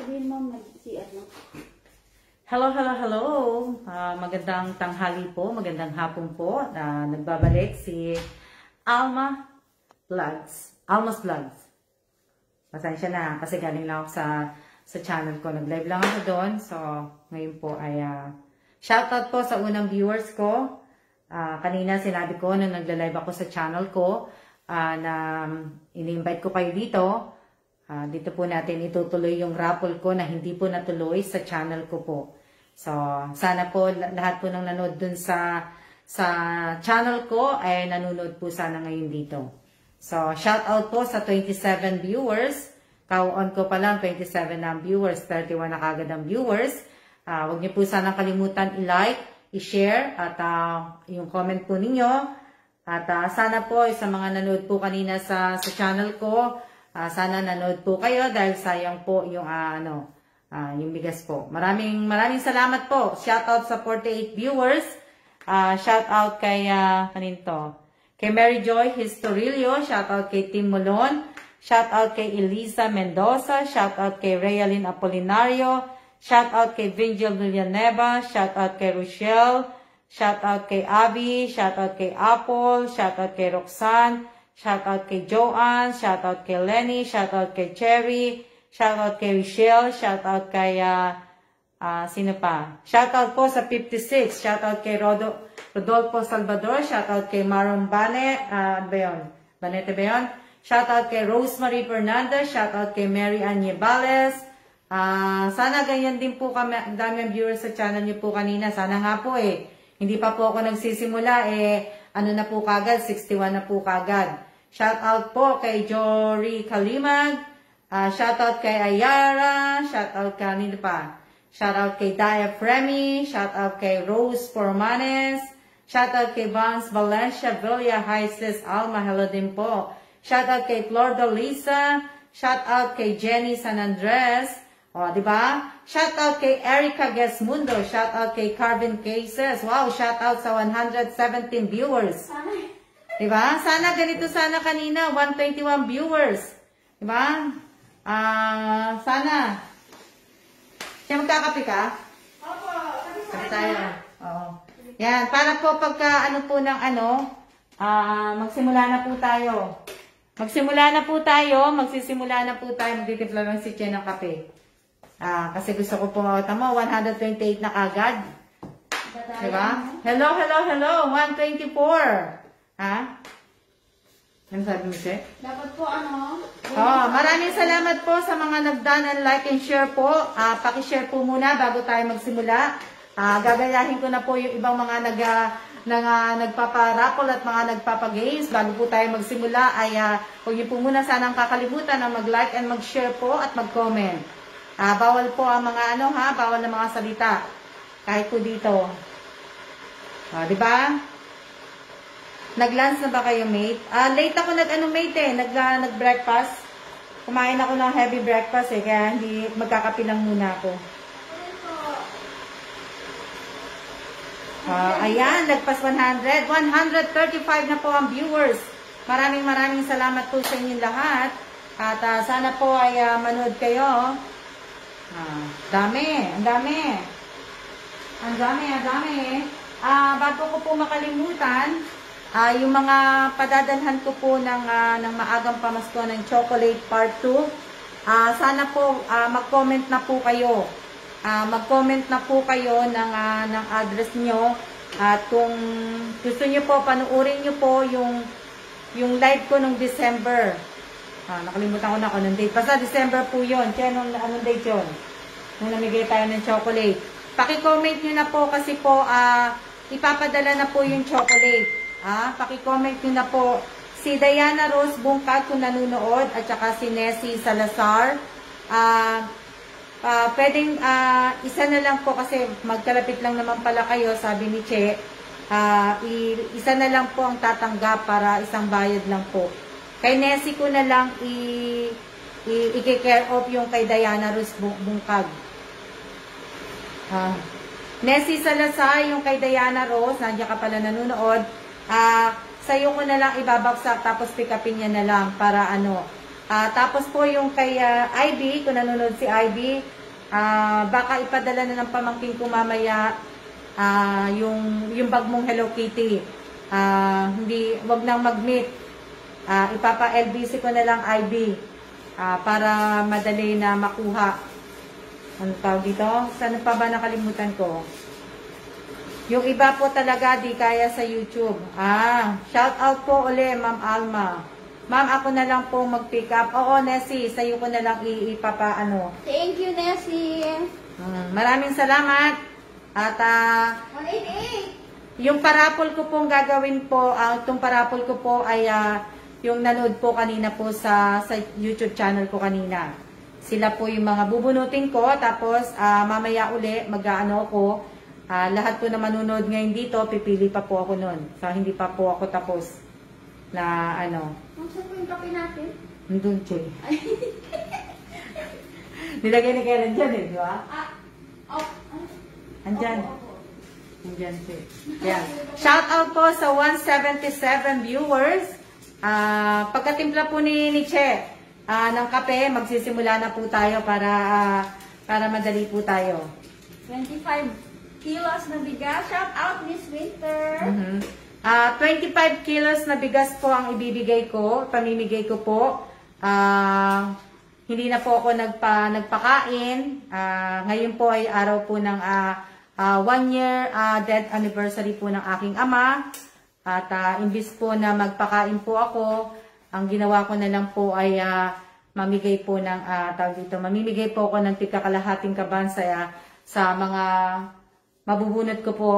Sabihin mo, mag-CR lang. Hello, hello, hello. Magandang tanghali po, magandang hapon po. Nagbabalik si Alma Vlogs. Alma's Vlogs. Pasensya na kasi galing lang ako sa channel ko. Nag-live lang ako doon. So, ngayon po ay shoutout po sa unang viewers ko. Kanina sinabi ko nung nagla-live ako sa channel ko na ini-invite ko kayo dito. Dito po natin itutuloy yung raffle ko na hindi po natuloy sa channel ko po. So, sana po lahat po ng nanood dun sa channel ko ay nanonood po sana ngayon dito. So, shout out po sa 27 viewers. Ka-on ko pa lang 27 ang viewers, 31 na kagad ang viewers. Huwag niyo po sana kalimutan i-like, i-share at yung comment po ninyo. At sana po sa mga nanood po kanina sa channel ko, sana nanood po kayo dahil sayang po yung yung bigas po. Maraming salamat po. Shout out sa 48 viewers. Shout out kay kaninto. Kay Mary Joy Historilio, shout out kay Tim Molon, shout out kay Elisa Mendoza, shout out kay Realin Apolinario, shout out kay Vingel Villanueva, shout out kay Rochelle, shout out kay Abby, shout out kay Apple, shout out kay Roxanne, shout out kay Joanne, shout out kay Lenny, shout out kay Cherry, shout out kay Rochelle, shout out kay sino pa? Shout out po sa 56, shout out kay Rodolfo Salvador, shout out kay Maron Bane, Banete ba yun? Shout out kay Rosemary Fernandez, shout out kay Mary Ann Yebales. Sana ganyan din po kami, ang dami ang viewers sa channel niyo po kanina. Sana nga po hindi pa po ako nagsisimula ano na po kagad, 61 na po kagad. Shout out po kay Jory Kalimag, shout out kay Ayara, shout out kay nino pa? Shout out kay Daya Fremi, shout out kay Rose Formanes, shout out kay Vance Valencia Villa, hi sis Alma, hello din po. Shout out kay Florda Lisa, shout out kay Jenny San Andres, di ba? Shout out kay Erica Gesmundo, shout out kay Carvin Cases, wow, shout out sa 117 viewers. Di ba? Sana ganito sana kanina, 121 viewers. Di ba? Sana. Siya magkakape ka? Opo, kape tayo. Oo. Yan, para po pagka magsimula na po tayo. Magsisimula na po tayo, magtitimpla lang si Chen ng kape. Kasi gusto ko po mo, 128 na kagad. Diba? Hello, 124. Ano sabi mo, Che? dapat po Maraming salamat po sa mga nagdaan like and share po. Paki-share po muna bago tayo magsimula. Gagayahin ko na po yung ibang mga nagpaparapol at mga nagpapagames. Bago po tayo magsimula ay huwag niyo po muna sanang kakalimutan na mag-like and mag-share po at mag-comment. Bawal po ang mga bawal na mga salita. Kahit po dito. Di ba? Nag-lunch na ba kayo, mate? Late ako mate nag-breakfast. Kumain ako ng heavy breakfast kaya hindi magkakape lang muna ako. Ayan, lagpas 100. 135 na po ang viewers. Maraming salamat po sa inyong lahat. At sana po ay manood kayo. Ang dami. Bago ko po makalimutan, yung mga padadalhan ko po ng maagang pamasko ng chocolate part 2. Sana po mag-comment na po kayo. Mag-comment na po kayo ng address nyo. At kung gusto nyo po, panuorin nyo po yung live ko nung December. Nakalimutan ko na kung anong date. Basta December po yun. Kaya anong date yun? Nung namigay tayo ng chocolate. Paki-comment nyo na po kasi po ipapadala na po yung chocolate. Paki-comment nyo na po si Diana Rose Bungkag kung nanonood at saka si Nessie Salazar. Pwedeng isa na lang po kasi magkalapit lang naman pala kayo, sabi ni Che. Isa na lang po ang tatanggap para isang bayad lang po. Kay Nessie ko na lang i-care off yung kay Diana Rose Bungkag. Nessie Salazar, yung kay Diana Rose, nandiyan ka pala nanonood. Sa'yo ko na lang ibabagsak tapos pick upin niya na lang para Tapos po yung kay Ivy, kung nanonood si Ivy, baka ipadala na ng pamangkin ko mamaya yung bag mong Hello Kitty. Wag nang mag-meet. Ipapa-LBC ko na lang Ivy para madali na makuha. Ano tawag dito? Saan pa ba nakalimutan ko? Yung iba po talaga di kaya sa YouTube. Shout out po uli, Ma'am Alma. Ma'am, ako na lang po mag-pick up. Oo, Nessie, sa'yo ko na lang ipapaano. Thank you, Nessie. Maraming salamat. At 188. yung parapol ko pong gagawin po, itong parapol ko po ay yung nanood po kanina po sa YouTube channel ko kanina. Sila po yung mga bubunutin ko. Tapos mamaya uli mag-aano ko. Lahat po na manunood ngayon dito, pipili pa po ako nun. So, hindi pa po ako tapos na ano. Saan po yung kape natin? Nandun, Che. Nilagay ni Karen dyan di ba? Andyan. Andyan, Che. Yan. Shout out po sa 177 viewers. Pagkatimpla po ni Che ng kape, magsisimula na po tayo para madali po tayo. 25 kilos na bigas. Shout out, Miss Winter. 25 kilos na bigas po ang ibibigay ko, pamimigay ko po. Hindi na po ako nagpakain. Ngayon po ay araw po ng 1 year death anniversary po ng aking ama. At imbis po na magpakain po ako, ang ginawa ko na lang po ay mamigay po ng mamimigay po ako ng tigkakalahating kaban sa mga mabubunot ko po.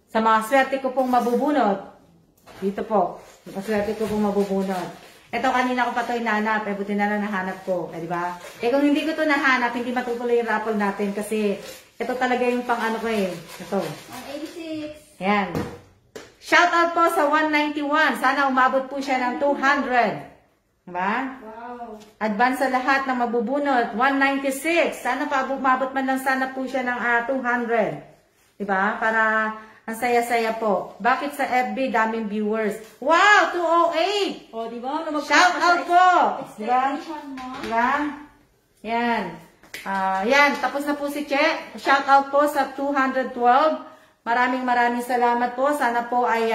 Sa mga swerte ko pong mabubunot. Dito po. Mga swerte ko pong mabubunot. Ito kanina ko pa ito hinahanap. Buti na lang nahanap ko. Diba? Kung hindi ko ito nahanap, hindi matutuloy yung raffle natin. Kasi ito talaga yung pang ano ko eh. Ito. 186. Yan. Shout out po sa 191. Sana umabot po siya ng 200. Diba? Wow. Advance sa lahat ng mabubunot. 196. Sana pa umabot man lang sana po siya ng 200. Diba? Para ang saya-saya po. Bakit sa FB daming viewers? Wow! 208! O, di ba? Shout out po! Diba? Expectation mo. Diba? Yan. Yan. Tapos na po si Che. Shout out po sa 212. Maraming salamat po. Sana po ay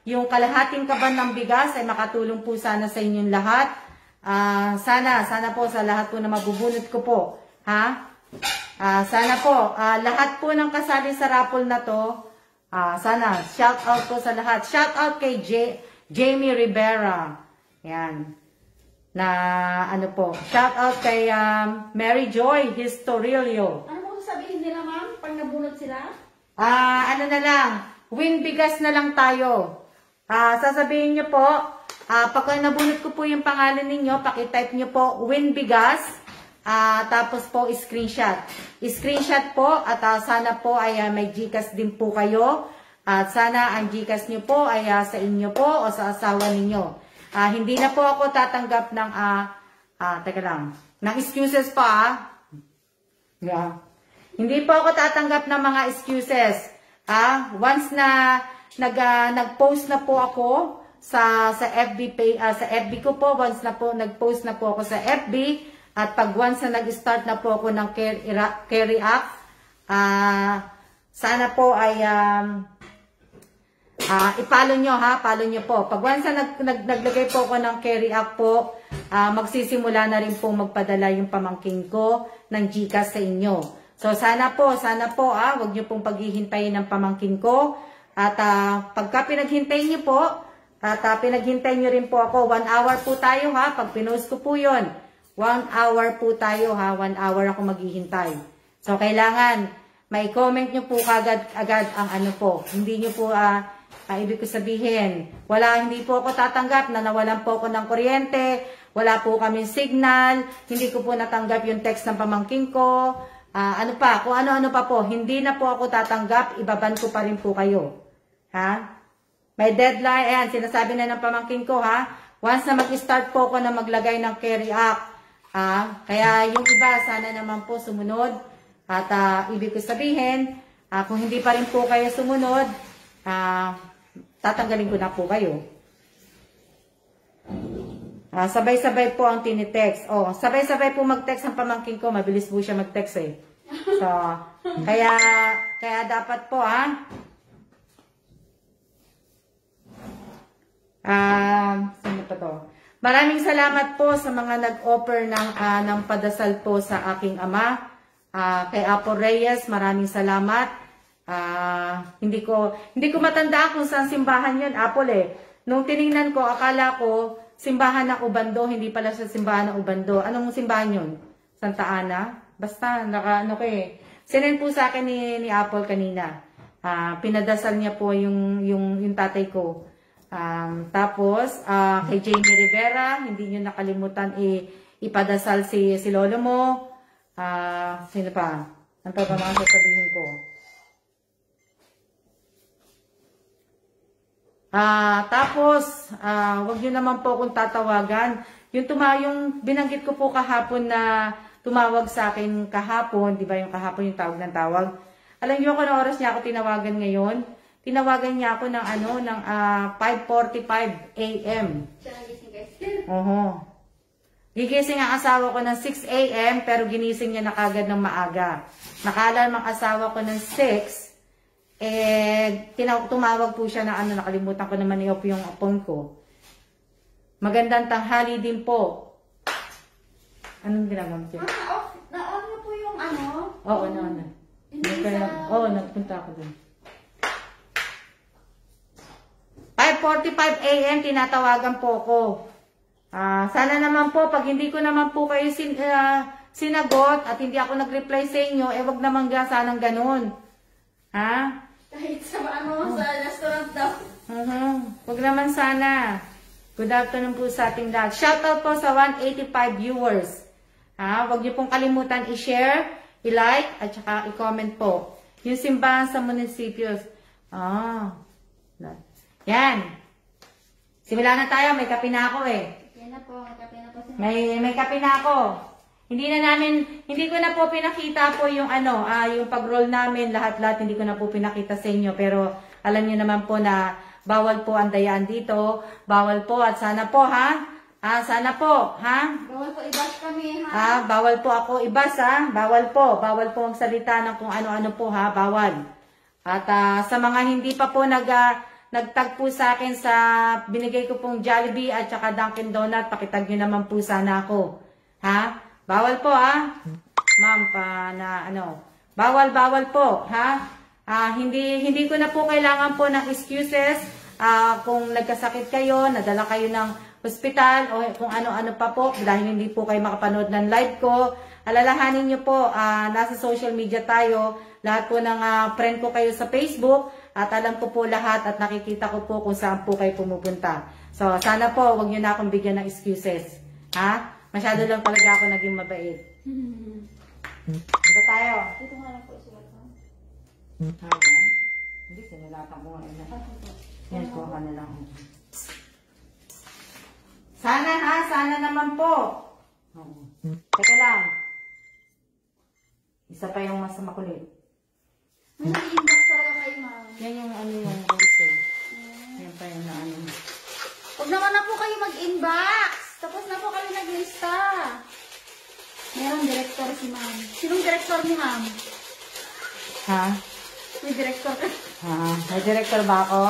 yung kalahating kaban ng bigas ay makatulong po sana sa inyong lahat. Sana po sa lahat po na mabubunot ko po. Ha? Sana po, lahat po ng kasali sa raffle na to, sana, shout out po sa lahat. Shout out kay Jamie Rivera. Yan. Na, ano po. Shout out kay Mary Joy Historilio. Ano mo sasabihin nila, ma'am? Pag nabunot sila? Ano na lang, win bigas na lang tayo. Sasabihin nyo po, pagka nabunot ko po yung pangalan ninyo, pakitype nyo po, win bigas. Tapos po, screenshot. Screenshot po at sana po ay may GCash din po kayo. At sana ang GCash nyo po ay sa inyo po o sa asawa ninyo. Hindi na po ako tatanggap ng, teka lang, ng excuses pa. Yeah. Hindi po ako tatanggap ng mga excuses. Once na nag-post na po ako sa FB page, sa FB ko po, once na po nag-post na po ako sa FB, at pag once na nag-start na po ako ng carry up, sana po ay i-follow nyo ha, follow nyo po. Pag once na naglagay po ako ng carry up po, magsisimula na rin po magpadala yung pamangkin ko ng GCash sa inyo. So sana po, wag nyo pong paghihintayin ng pamangkin ko. At pagka pinaghintay nyo po, at pinaghintay nyo rin po ako, 1 hour po tayo ha, pag pinost ko po yun. 1 hour po tayo ha, 1 hour ako maghihintay. So, kailangan, may comment nyo po agad ang ano po. Hindi nyo po, ibig ko sabihin, hindi po ako tatanggap na nawalan po ako ng kuryente, wala po kaming signal, hindi ko po natanggap yung text ng pamangkin ko, kung ano-ano pa po, hindi na po ako tatanggap, ibaban ko pa rin po kayo. Ha? May deadline, ayan, sinasabi na ng pamangkin ko ha, once na mag-start po ako na maglagay ng carry up, kaya yung iba, sana naman po sumunod. At ibig ko sabihin, kung hindi pa rin po kayo sumunod, tatanggalin ko na po kayo. Sabay-sabay po ang tinitext. Oh, sabay-sabay po mag-text ang pamangkin ko. Mabilis po siya mag-text eh. So, kaya dapat po sino pa to? Maraming salamat po sa mga nag-offer ng padasal po sa aking ama. Kay Apo Reyes, maraming salamat. Hindi ko matandaan kung saan simbahan yun, Apple eh. Nung tiningnan ko, akala ko simbahan ng Ubando, hindi pala siya simbahan ng Ubando. Anong simbahan yun? Santa Ana? Basta, sinend po sa akin ni Apple kanina. Pinadasal niya po yung tatay ko. Tapos, kay Jamie Rivera, hindi niyo nakalimutan ipadasal si lolo mo. Sino pa? Ano pa ba mga sasabihin ko? Tapos, wag niyo naman po akong tatawagan. Yung binanggit ko po kahapon na tumawag sa akin kahapon, di ba yung kahapon yung tawag ng tawag? Alam niyo kung ano oras niya ako tinawagan ngayon? Tinawagan niya ako ng 5:45 AM. Siya nagising guys. Gigising ang asawa ko ng 6 AM pero ginising niya na kagad ng maaga. Nakalarm ang asawa ko ng 6. Tumawag po siya na nakalimutan ko naman i-off yung phone ko. Magandang tanghali din po. Anong ginagawa siya? Na-on niyo po yung Oo, na. Nagpunta ako dun. 5:45 AM, tinatawagan po ko. Sana naman po, pag hindi ko naman po kayo sinagot at hindi ako nag-reply sa inyo, wag naman sanang ganun. Kahit sa sa restaurant daw. Wag naman sana. Good afternoon po sa ating lahat. Shoutout po sa 185 viewers. Wag niyo pong kalimutan i-share, i-like, at saka i-comment po. Yung simbahan sa munisipios. Yan. Simulan na tayo. May kape na ako eh. Yan na po. May kape na ako. Hindi ko na po pinakita po yung yung pag-roll namin, lahat-lahat hindi ko na po pinakita sa inyo. Pero alam niyo naman po na bawal po ang dayaan dito. Bawal po at sana po sana po, Bawal po i-bash kami, bawal po ako i-bash, Bawal po magsalita ng kung ano-ano po, Bawal. At sa mga hindi pa po nagtag po sa akin sa binigay ko pong Jollibee at saka Dunkin Donut, pakitag nyo naman po sana ako. Bawal po, Ma'am, bawal po, hindi ko na po kailangan po ng excuses. Kung nagkasakit kayo, nadala kayo ng hospital o kung ano-ano pa po dahil hindi po kayo makapanood ng live ko, alalahanin nyo po, nasa social media tayo, lahat po ng friend ko kayo sa Facebook at alam ko po lahat at nakikita ko po kung saan po kayo pumupunta. So sana po wag nyo na akong bigyan ng excuses. Masyado lang talaga ako naging mabait. Ano tayo? Dito nga lang po isulat mo. Hindi, sinulatan ko nga ina. Yan po, lang. Sana naman po. Teka lang. Isa pa yung mas makulit. May nag-inbox talaga kayo, ma'am. Yan yung yung rose eh. Yan pa yung Huwag naman na po kayo mag-inbox. Tapos na po kayo naglista. Merong director si ma'am. Sinong director ni ma'am? May director ka. May director ba ako?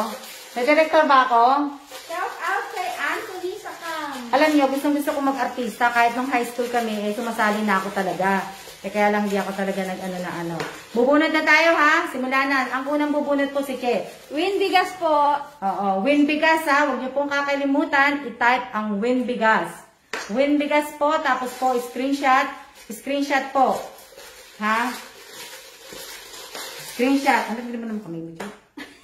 Shout out kay Anthony Sakam. Alam niyo, gusto ko mag-artista. Kahit nung high school kami, sumasali na ako talaga. Kaya lang hindi ako talaga nag-ano. Bubunod na tayo, Simulan na. Ang unang bubunod po si Che. Winbigas po. Oo, Winbigas, Huwag niyo pong kakalimutan, i-type ang Winbigas. Winbigas po, tapos po, screenshot. Screenshot po. Screenshot. Ano ba naman kami mo, Che?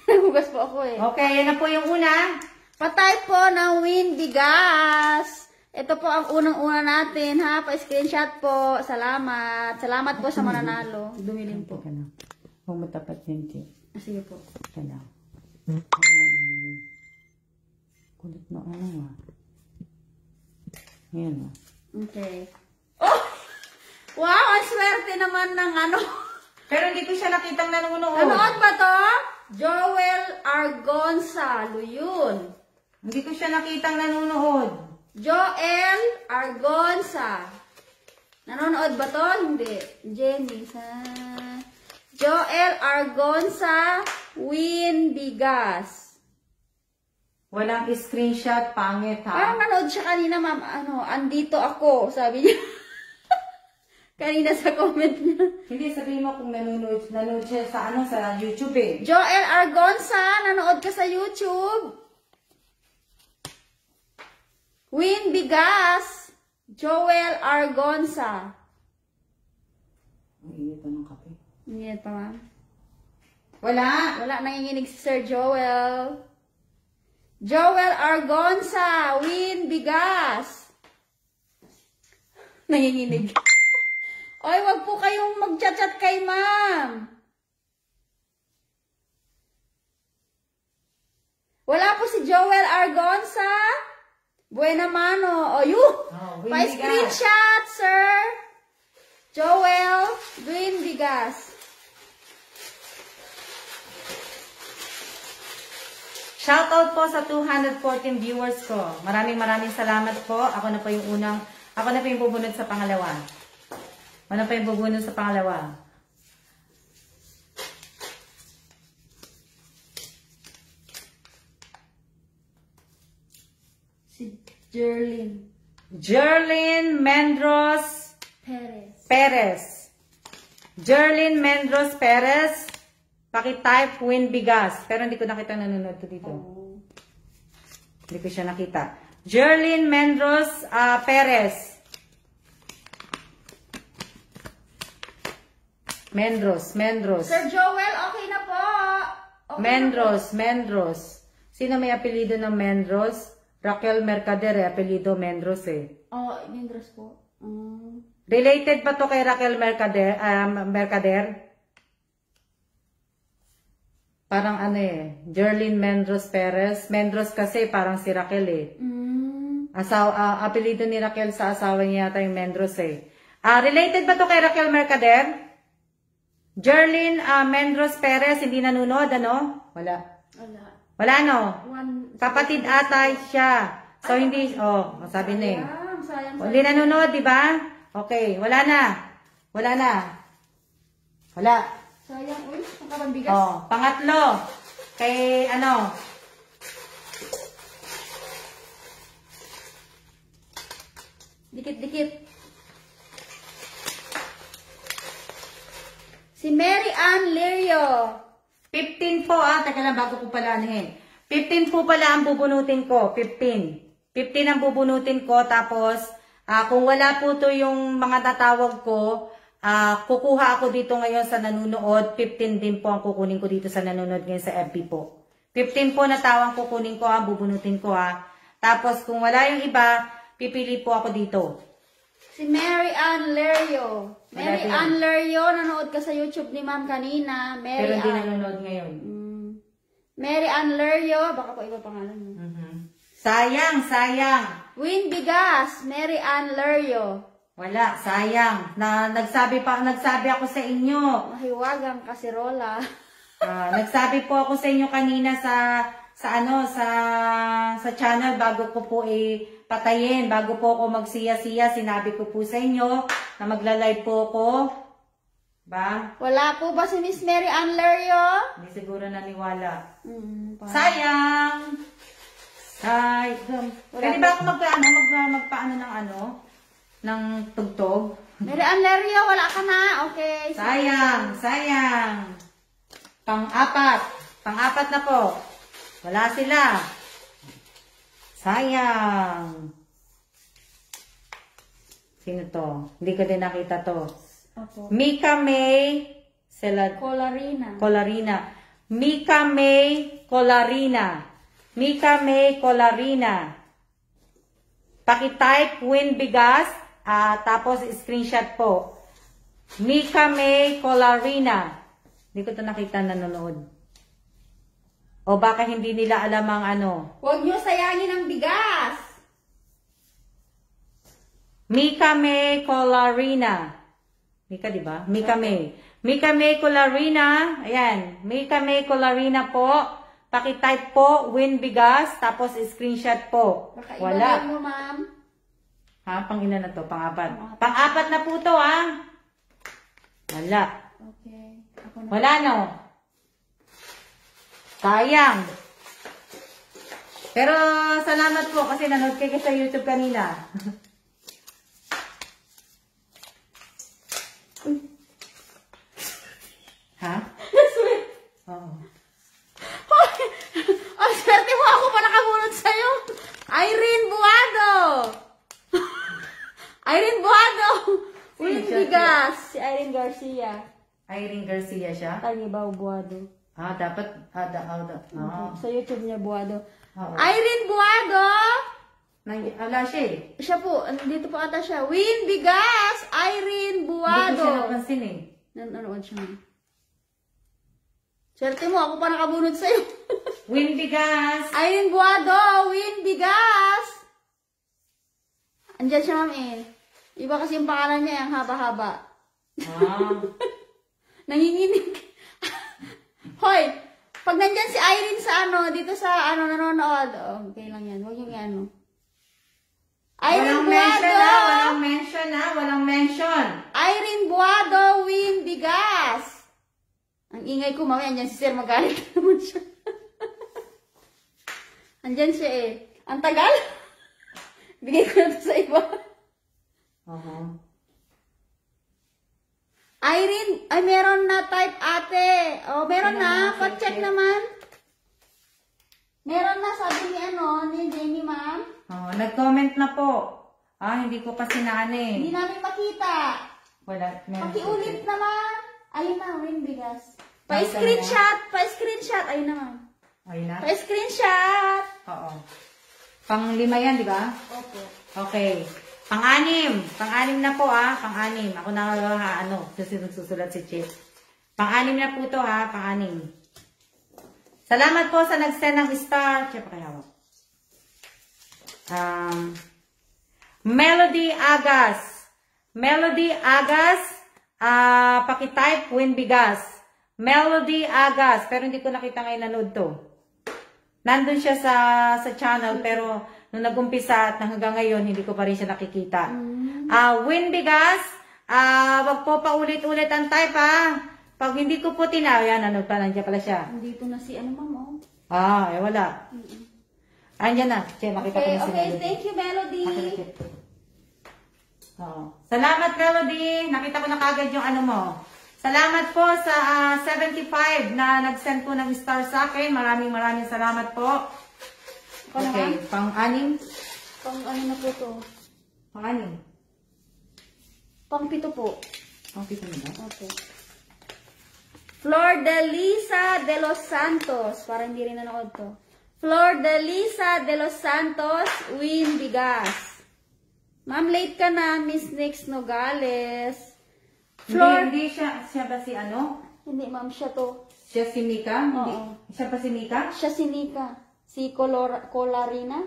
Nagugas po ako eh. Okay, yan na po yung una. Pa-type po ng Winbigas. Ito po ang unang-una natin, Pa-screenshot po. Salamat. Salamat po sa mananalo. Dumilin po. Huwag matapat yan, Che. Sige po. Kaya. Kulit na Ayan. Okay. Oh! Wow! Ang swerte naman ng Pero hindi ko siya nakitang nanonood. Nanood ba to? Joel Argonza. Yun. Hindi ko siya nakitang nanonood. Joel Argonza. Nanonood ba to? Hindi. Jenny. Joel Argonza. Win Bigas. Walang screenshot, pangit ha. Parang nanood siya kanina, ma'am. Andito ako, sabi niya. Kanina sa comment niya. Hindi, sabihin mo kung nanonood siya sa sa YouTube eh. Joel Argonza, nanood ka sa YouTube. Win Bigas. Joel Argonza. Ang init pa ng kape. Ingat pa, ma'am. Wala. Wala, nanginginig si Sir Joel. Joel Argonza, Win Bigas. Nanginginig. Oy, wag po kayong mag-chat-chat kay ma'am. Wala po si Joel Argonza. Buena mano. O, yun. Win Pa-screenshot, sir. Joel, Win Bigas. Shoutout po sa 214 viewers ko. Maraming salamat po. Ako na po yung bubunod sa pangalawa. Si Jerlyn Mendros Perez. Jerlyn Mendros Perez. Paki-type Win Bigas. Pero hindi ko nakita nanonood to dito. Hindi ko siya nakita. Jerlyn Mendros Perez. Mendros. Sir Joel, okay na po. Mendros. Sino may apelido ng Mendros? Raquel Mercader, apelido Mendros eh. Mendros po. Related ba to kay Raquel Mercader? Parang Jerlyn Mendros Perez. Mendros kasi parang si Raquel eh. Apelido ni Raquel sa asawa niya yata yung Mendros eh. Related ba to kay Raquel Mercader? Jerlyn Mendros Perez, hindi nanonood, ano? Wala, no? Kapatid ata siya. So, hindi, sabi na eh. Hindi nanonood, di ba? Okay, wala na. Sayang, uy, ang kapambigas. Pangatlo, kay Dikit-dikit. Si Mary Ann Lirio. 15 po teka lang bago ko pala 15 po pala ang bubunutin ko, 15 ang bubunutin ko, tapos kung wala po to yung mga tatawag ko, kukuha ako dito ngayon sa nanonood, 15 din po ang kukunin ko dito sa nanonood ngayon sa FB po. 15 po na tawang kukunin ko, bubunutin ko Tapos kung wala yung iba, pipili po ako dito. Si Mary Ann Lirio. Mary Ann Lirio, nanood ka sa YouTube ni ma'am kanina. Pero hindi nanonood ngayon. Mary Ann Lirio, baka po iba pangalan mo. Sayang. Win Bigas, Mary Ann Lirio. Wala, sayang. Nagsabi ako sa inyo. Mahiwagang kasirola. Nagsabi po ako sa inyo kanina sa channel bago ko po patayin, bago po ako magsiya-siya, sinabi ko po sa inyo na magla-live po ako. Ba? Wala po ba si Miss Mary Ann Lirio? Hindi siguro naniwala. Sayang. Pwede ba ako magpaano ng tugtog? Mary Ann Lirio, wala ka na. Okay. Sayang. Pang-apat na po. Wala sila. Sayang. Sino to? Hindi ko din nakita to. Opo. Mika May Colarina. Mika May Colarina. Paki-type Win Bigas, tapos screenshot po. Mika May Colarina. Hindi ko to nakita nanonood. O baka hindi nila alam ang Huwag nyo sayangin ang bigas. Mika May Colarina. Mika, di ba? Mika May Colarina. Ayan. Mika May Colarina po. Paki-type po, win bigas, tapos screenshot po. Baka Wala. iba mo, ma'am. Ha? Pang-ina na to, pang-apat. Pang-apat na po to, ha? Wala. Okay. Ako na. Wala, no? Sayang. Pero, salamat po kasi nanood kayo sa YouTube kanina. Ha? Sweet. Oo. Ang swerte mo, ako pa nakabunod sa'yo. Irene Buado. Irene Buado. Win siya? bigas. Si Irene Garcia. Irene Garcia siya? Talibaw Buado. Dapat, Sa YouTube niya, Buado. Oo. Irene Buado! Wala siya eh. Siya po, dito po ata siya. Win bigas! Irene Hindi ko Buado! siya napansin eh. Nanonood siya. Swerte mo, ako pa nakabunod sa'yo. Win bigas! Irene Buado! Win bigas! Andyan siya, ma'am eh. Iba kasi yung pangalan niya, yung haba-haba. Nanginginig. Hoy, pag nandyan si Irene sa dito sa nanonood, okay lang yan. Huwag yung ano. Irene Walang mention Buado! ha, walang mention ha, walang mention. Irene Buado, win bigas! Ang ingay ko, mami, andyan si Sir, magalit naman siya. Andyan siya eh. Ang tagal. Bigay ko na to sa iba. Irene, ay meron na type ate. Oh, meron na. Pa-check naman. Meron na, sabi ni Jamie, ma'am. Nag-comment na po. Hindi ko pa sinane. Hindi namin makita. Wala, meron Pakiulit siya. naman. Ayun na, win bigas. Pa-screenshot. Ayun na, ma'am. Ayun na? Pa-screenshot. Oo. Pang-5 yan, di ba? Opo. Okay. Pang-6. Pang-6 na po Pang-6. Ako na susulat si Chip. Pang-6 na po to Pang-6. Salamat po sa nag-send ng star. Chip, pakihawak. Melody Agas. Melody Agas. Paki-type win bigas. Melody Agas. Pero hindi ko nakita ngayon nanood to. Nandun siya sa channel pero nung nag-umpisa at hanggang ngayon hindi ko pa rin siya nakikita. Win bigas. Wag po pa ulit-ulit ang type Pag hindi ko po yan, nanood pa, nandiyan pala siya. Nandito na si ma'am, Wala. Andyan na. Che, makita ko na si Melody. Thank you, Melody. Salamat, Melody. Nakita ko na kagad yung mo. Salamat po sa 75 na nag-send po ng star sa akin. Maraming salamat po. Okay, pang-6. Pang na po to? Pang-6. Pang-7 po. Pang-7 na ba? Okay. Flor de Lisa de los Santos. Para hindi rin nanood to. Flor de Lisa de los Santos, win bigas. Ma'am, late ka na, Miss Nix Nogales. Flor. Hindi siya ba si Hindi, ma'am, siya to. Siya si Mika? Hindi. Oo. Siya pa si Mika? Siya si Nika. Si Colarina.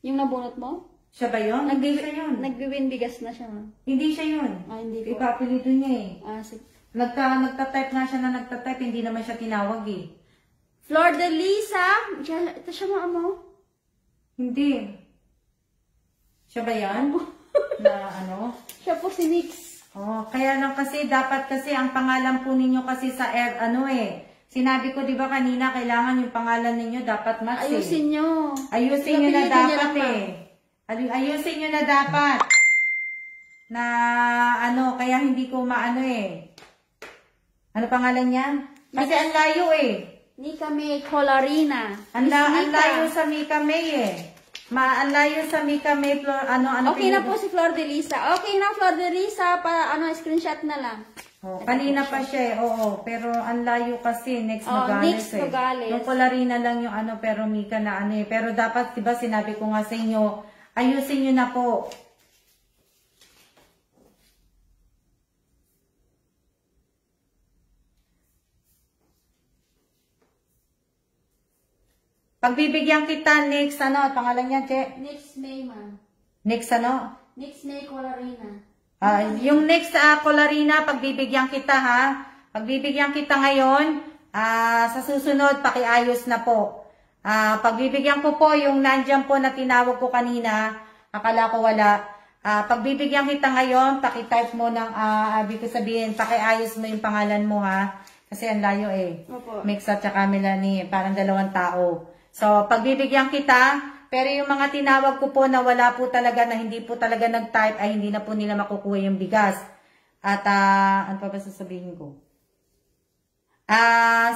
Yung nabunot mo? Siya ba yun? Hindi siya yun. Nagbiwin bigas na siya, ma'am. Hindi siya yun. Hindi po. Ipapilito niya Sige. Nagta-type nga siya na nagta-type, hindi naman siya tinawag Flor de Lisa. Ito siya, ma'am. Hindi. Siya ba yan? Na Siya po si Nix. Kaya lang kasi, dapat kasi ang pangalan po ninyo kasi sa sinabi ko, di ba kanina, kailangan yung pangalan ninyo dapat match Ayusin nyo. Ayusin nyo na dapat Ayusin nyo na dapat. Na kaya hindi ko Ano pangalan niya? Kasi ang layo Nika May Colarina. Ang layo sa Mika May ang layo sa Mika May Flor, Okay na po si Flor de Lisa. Okay na, Flor de Lisa, screenshot na lang. Kanina pa siya pero ang layo kasi, Next Nogales Next Nogales. Yung Colarina lang yung pero Mika na pero dapat, diba sinabi ko nga sa inyo, ayusin nyo na po. Pagbibigyan kita, next, pangalan niya, Che? Next May, ma'am. Next, Next May Colarina. Yung next, Colarina, pagbibigyan kita, ha? Pagbibigyan kita ngayon, Sa susunod, pakiayos na po. Pagbibigyan ko po yung nandyan po na tinawag ko kanina, akala ko wala. Pagbibigyan kita ngayon, pakitype mo ng, ibig ko sabihin, pakiayos mo yung pangalan mo ha. Kasi ang layo eh. Opo. Mix at saka Melanie, parang dalawang tao. So, pagbibigyan kita, pero yung mga tinawag ko po na wala po talaga, na hindi po talaga nag-type, ay hindi na po nila makukuha yung bigas. At, ano pa ba sasabihin ko?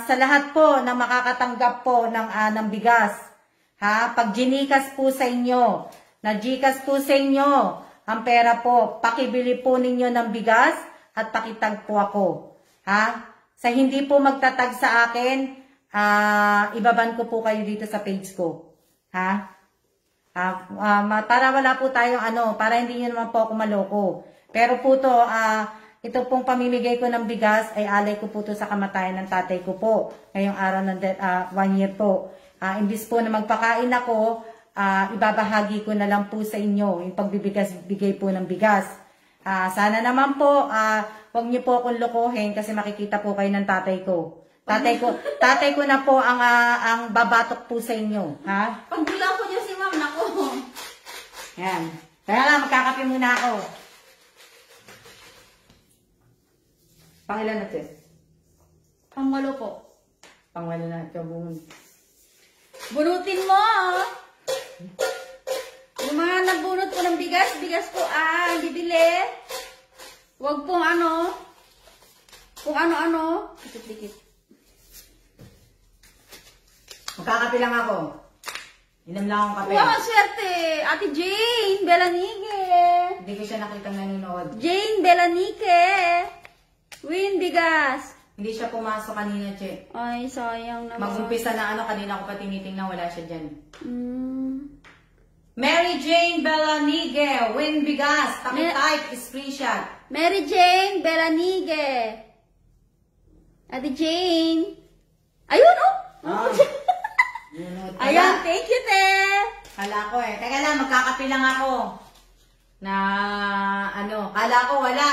Sa lahat po na makakatanggap po ng bigas, pag ginikas po sa inyo, na gikas po sa inyo, ang pera po, pakibili po ninyo ng bigas at pakitag po ako. Sa hindi po magtatag sa akin, ibaban ko po kayo dito sa page ko. Para wala po tayong para hindi nyo naman po ako maloko. Pero po to, ito pong pamimigay ko ng bigas ay alay ko po to sa kamatayan ng tatay ko po. Ngayong araw ng 1 year po. Imbis po na magpakain ako, ibabahagi ko na lang po sa inyo yung pagbibigay po ng bigas. Sana naman po, huwag niyo po akong lokohin kasi makikita po kayo ng tatay ko. Tatay ko na po ang babatok po sa inyo. Pag bula ko niya si ma'am, naku. Yan. Kaya lang, magkakape muna ako. Pangilan na ito? Pangwalo po. Pangwalo na ito. Bunutin mo. Yung mga nagbunot ko ng bigas ko bibili. Huwag pong kung ano-ano. Dikit-dikit. Magkakape lang ako. Inom lang akong kape. Wow, swerte! Ate Jane Belanique. Hindi ko siya nakitang nanonood. Jane Belanique. Win bigas. Hindi siya pumasok kanina, Che. Ay, sayang naman. Mag-umpisa na kanina ko pa tinitingnan, wala siya dyan. Mary Jane Belanigue, Win bigas. Pakitype, screenshot. Mary Jane Belanigue. Ate Jane. Ayun, Ayan, thank you, te. Kala ko Teka lang, magkakape lang ako. Kala ko wala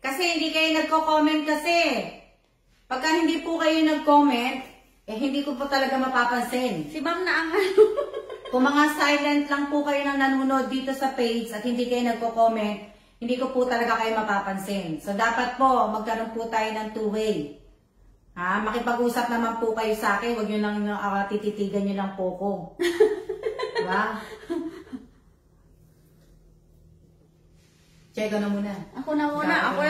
Kasi hindi kayo nagko-comment kasi. Pagka hindi po kayo nag-comment, hindi ko po talaga mapapansin. Si ma'am na ang Kung mga silent lang po kayo nang nanonood dito sa page at hindi kayo nagko-comment, hindi ko po talaga kayo mapapansin. So, dapat po, magkaroon po tayo ng two-way. Makipag-usap naman po kayo sa akin, huwag nyo lang tititigan nyo lang po ko. Diba? Check na muna. Ako na muna. Ako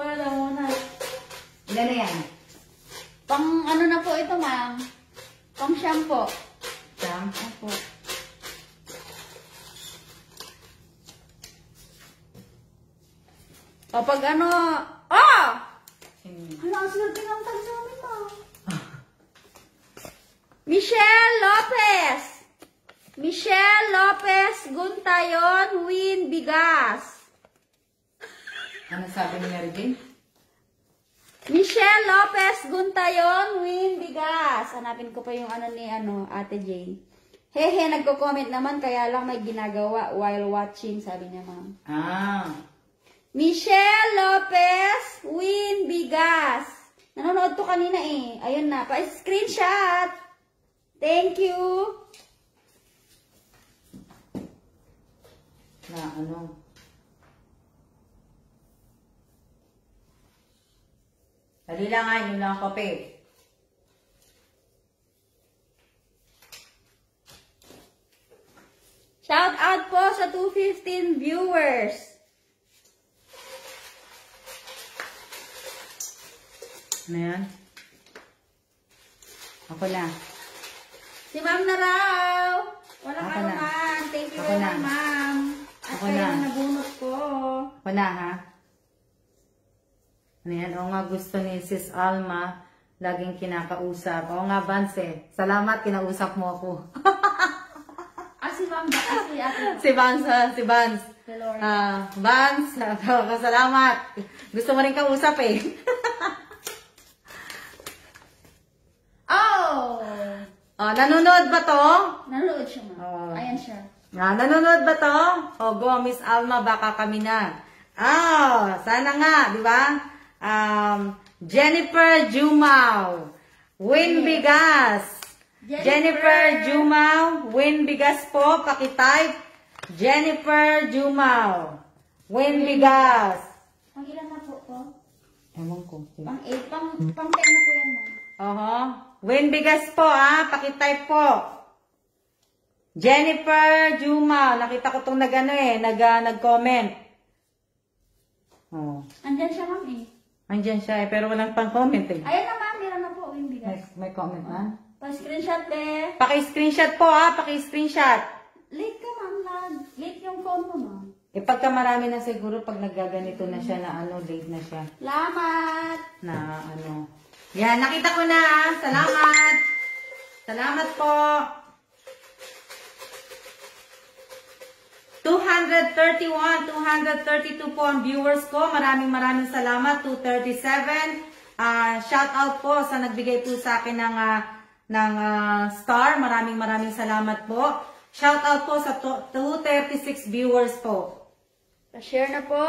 na muna. Ilan na yan? Pang ano na po ito, ma'am? Pang shampoo. Shampoo? Opo. Kapag Hala, sila pinangtag sa amin, ma'am. Michelle Lopez Guntayon, Win bigas. Ano sabi ni Mary Jane? Michelle Lopez Guntayon, Win bigas. Hanapin ko pa yung ni Ate Jane. Hehe, nagko-comment naman kaya lang may ginagawa while watching, sabi niya, ma'am. Michelle Lopez, Win bigas. Nanonood to kanina Ayun na, pa-screenshot. Thank you. Dali lang yun lang ang kape. Shout out po sa 215 viewers. Ano yan? Ako na. Si ma'am na raw. Walang Ako na. man. Thank you Ako very na. much, ma'am. At Ako kayo na. na nabunot ko. Ako na, Ano yan? Oo nga, gusto ni Sis Alma laging kinakausap. Oo nga, Vance. Salamat, kinausap mo ako. Si ma'am ba? Si ate. Si Vance. Lord. Vance, salamat. Gusto mo rin kausap nanonood ba to? Nanonood siya, ma'am. Ayan siya. Nanonood ba to? Go, Miss Alma, baka kami na. Sana nga, di ba? Jennifer Jumao, Win Bigas. Jennifer Jumao, Win Bigas po, pakitype. Jennifer Jumao, Win Bigas. Pang ilan na po po? Ewan ko. Pang 8, pang 10 na po yan, ma'am. Win Bigas po, pakitype po. Jennifer Jumao, nakita ko itong nag-comment. Andyan siya, ma'am Andyan siya pero walang pang-comment Ayan na, ma'am, meron na po, Win Bigas. May comment na? Pa-screenshot Paki-screenshot po paki-screenshot. Late ka, ma'am. Late yung phone mo, ma'am. Pagka marami na siguro, pag nagaganito na siya na late na siya. Salamat! Yan, nakita ko na. Salamat! Salamat po! 231, 232 po ang viewers ko. Maraming salamat. 237. Shout out po sa nagbigay po sa akin ng star. Maraming salamat po. Shout out po sa 236 viewers po. Pa-share na po.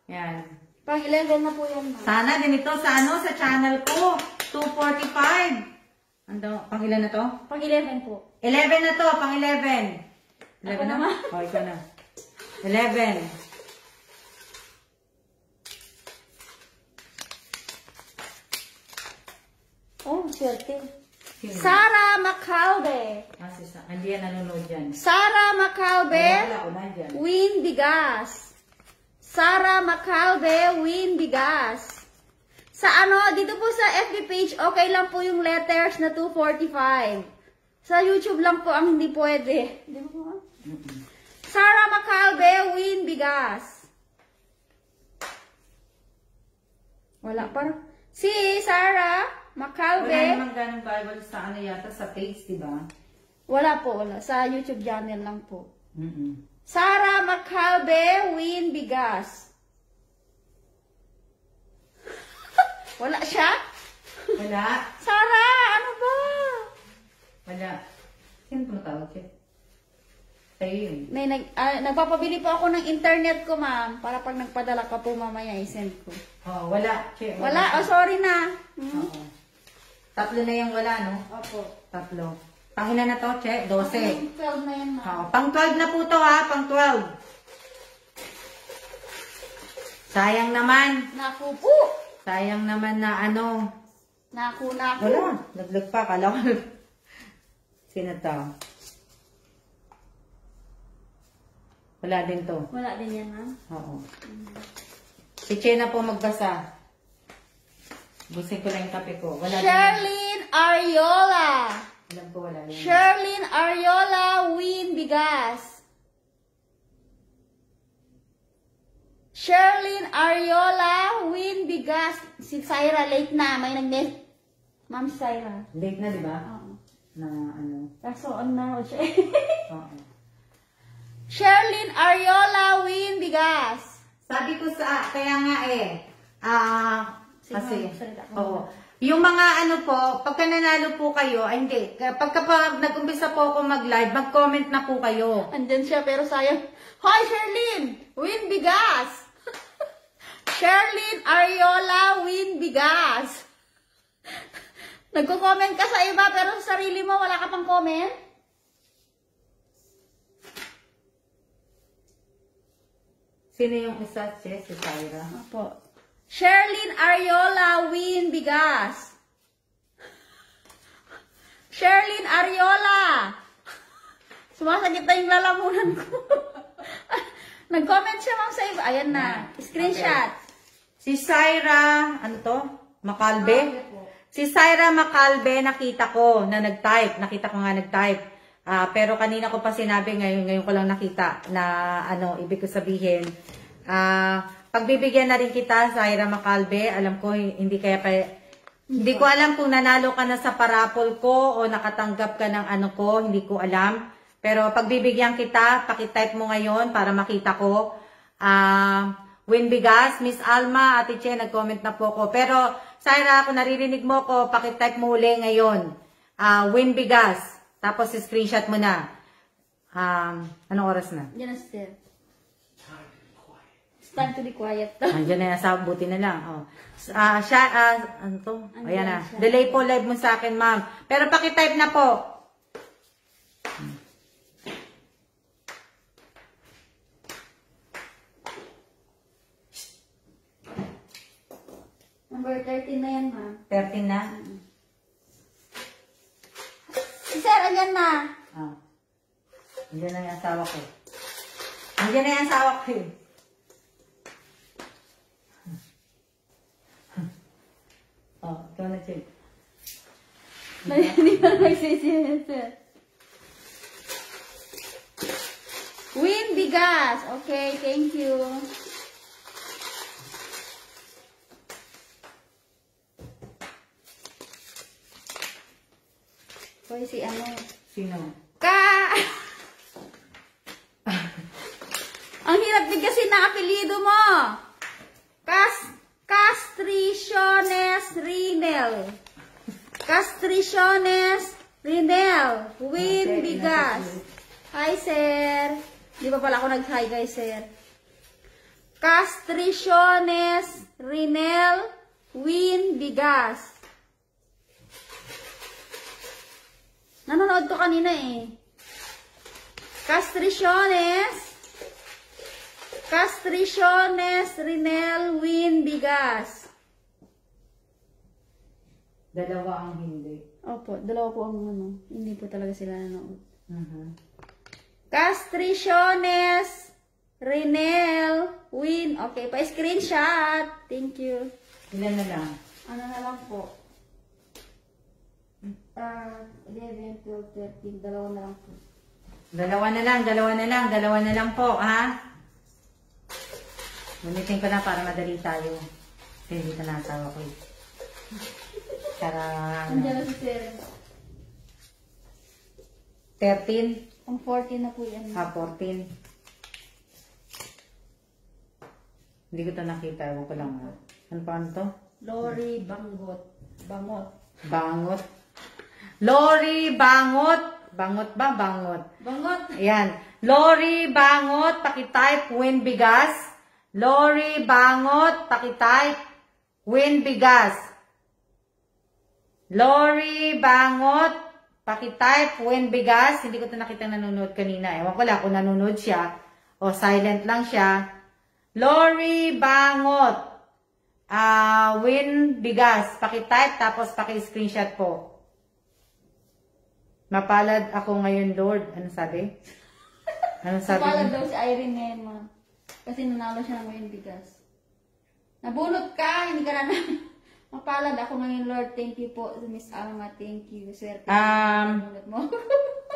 Yan. Pang 11 na po yan, ma'am. Sana ganito sa channel ko. 245. Pang ilan na to? Pang 11 po. 11 na to, pang 11. 11 na? Ikaw na. 11. Oh, swerte. Sarah Macalbe. Hindi yan nanonood dyan. Sarah Macalbe. Wala ko na dyan. Win Bigas. Sarah Macalbe, Win Bigas. Sa dito po sa FB page, okay lang po yung letters na 245. Sa YouTube lang po ang hindi pwede. Di ba po? Sarah Macalbe, Win Bigas. Wala pa. Si Sarah Macalbe. Wala naman ganong Bible sa yata sa page, diba? Wala po, wala. Sa YouTube channel lang po. Sarah Macalbe, Win Bigas. Wala siya? Wala. Sarah, ano ba? Wala. Sino tumatawag siya? Sa'yo yun. Nagpapabili po ako ng internet ko, ma'am. Para pag nagpadala ka po mamaya, i-send ko. Wala. Che, Wala. Sorry na. Tatlo na yung wala, no? Opo. Tatlo. Pangilan na to, Che? 12. 12 na yan, ma'am. Pang 12 na po to, pang 12. Sayang naman. Naku po. Sayang naman na Naku. Wala. Naglag pa. Kala ko. Sino to? Wala din to. Wala din yan, ma'am. Oo. Si Che na po magbasa. Busin ko lang yung kape ko. Wala Sherlyn Ariola. Alam ko wala yan. Sherlyn Ariola, Win Bigas. Sherlyn Ariola, Win Bigas. Si Syra, late na. May Ma'am Syra. Late na, di ba? Oo. Na Kaso, na siya. Oo. Sherlyn Ariola, Win Bigas. Sabi ko kaya nga kasi, salita ka oo. Yung mga pagka nanalo po kayo, ay hindi, pagka nag-umpisa po ako mag-live, mag-comment na po kayo. Andyan siya, pero sayang. Hi, Sherlyn! Win Bigas! Sherlyn Ariola, Win Bigas. Nagko-comment ka sa iba, pero sa sarili mo, wala ka pang comment? Sino yung isa, Che? Si Syra? Opo. Sherlyn Ariola, Win Bigas. Sherlyn Ariola. Sumasagit na yung lalamunan ko. Nag-comment siya, ma'am, sa iba. Ayan na. Screenshot. Okay. Si Syra, Macalbe? Si Syra Macalbe, nakita ko na nag-type. Nakita ko nga nag-type. Pero kanina ko pa sinabi, ngayon ko lang nakita na ibig ko sabihin. Pagbibigyan na rin kita, Syra Macalbe. Alam ko, hindi ko alam kung nanalo ka na sa parapol ko o nakatanggap ka ng ko, hindi ko alam. Pero pagbibigyan kita, pakitype mo ngayon para makita ko. Win Bigas, Miss Alma, Ate Che, nag-comment na po ko. Pero, Syra, kung naririnig mo ko, pakitype mo uli ngayon. Win Bigas. Tapos, screenshot mo na. Anong oras na? Yan na, Steph. time to be quiet. Andiyan na yung asawa, buti na lang. Oh. Ano to? Ayan na. siya. Delay po live mo sa akin, ma'am. Pero pakitype na po. Number 13 na yan, ma'am. 13 na? Si sir, andyan na. Ah. Andiyan na yung asawa ko. Andiyan na yung asawa ko eh. Oh, ikaw na, Chick. Hindi pa nagsisisi, sir. Win bigas. Okay, thank you. Hoy, si ano? Sino? Ang hirap din kasi na apelido mo. Castriciones Rinel. Castriciones Rinel. Win Okay, bigas. Hi, sir. Di ba pala ako nag-hi kay sir? Castriciones Rinel. Win bigas. Nanonood to kanina eh. Castriciones Rinel Win bigas. Dalawa ang hindi. Opo, dalawa po ang ano. Hindi po talaga sila nanonood. Castriciones Rinel Win. Okay, pa-screenshot. Thank you. Ilan na lang? Ano na lang po? 11, 12, 13. Dalawa na lang po. Dalawa na lang po, ha? Gunitin ko na para madali tayo. Kasi hindi ka nasawa ko eh. Para, Andiyan na si sir. 13? Ang 14 na po yan. 14. Hindi ko ito nakita. Ewan ko lang, ha? Ano pa ano to? Lori Bangot. Bangot. Lori Bangot. Bangot ba? Bangot. Bangot. Ayan. Lori Bangot. Pakitype. Win bigas. Lori Bangot. Pakitype. Win bigas. Lori Bangot. Pakitype. Win bigas. Hindi ko ito nakita nanonood kanina. Ewan ko lang kung nanonood siya. O silent lang siya. Lori Bangot. Win bigas. Pakitype tapos paki-screenshot po. Mapalad ako ngayon, Lord. Ano sabi? Ano sabi? Mapalad daw si Irene ngayon, ma. Kasi nanalo siya ng win bigas. Nabunot ka, hindi ka na namin. Mapalad ako ngayon, Lord. Thank you po, Miss Alma. Thank you. Swerte. Nabunot mo.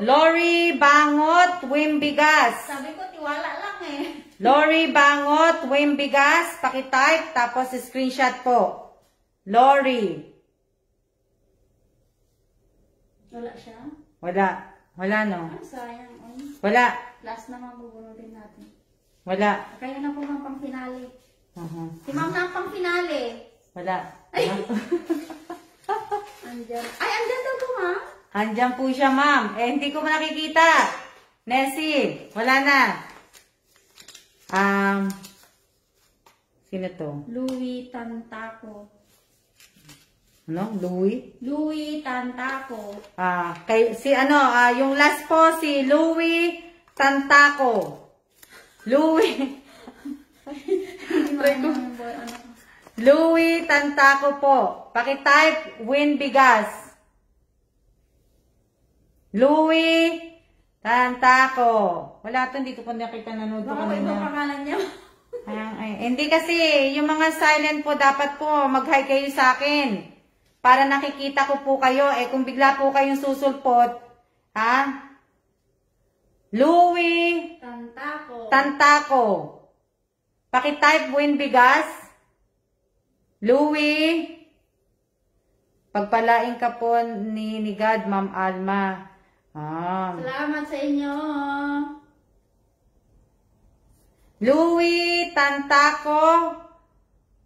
Lori Bangot, win bigas. Sabi ko, tiwala lang eh. Lori Bangot, win bigas. Pakitype tapos screenshot po. Lori. Wala siya? Wala. Wala, no? Ay, sayang. Ay, Wala. last na mabubunutin natin. Wala. Kaya na po ang pang-finale. Si Uh-huh. Ma'am na ang pang-finale. Wala. Ay! Andyan. Ay, andyan daw po, Ma'am. Andyan po siya, ma'am. Eh, hindi ko nakikita. Nessie, wala na. Sino to? Louie Tantaco. Ano? Louie? Louie Tantaco. Yung last po, si Louie Tantaco. Louie. Louie Tantaco po. Pakitype, win bigas. Louie Tantaco. Wala to, hindi ko pa nakita nanood ko Baka may ibang kanina. pangalan niya. Hindi kasi, yung mga silent po, dapat po mag-hi kayo sa akin. Para nakikita ko po kayo. Eh, kung bigla po kayong susulpot, ha? Louie Tantaco. Tantaco. Pakitype win bigas. Louie. Pagpalain ka po ni God, Ma'am Alma. Salamat sa inyo. Louie Tantaco.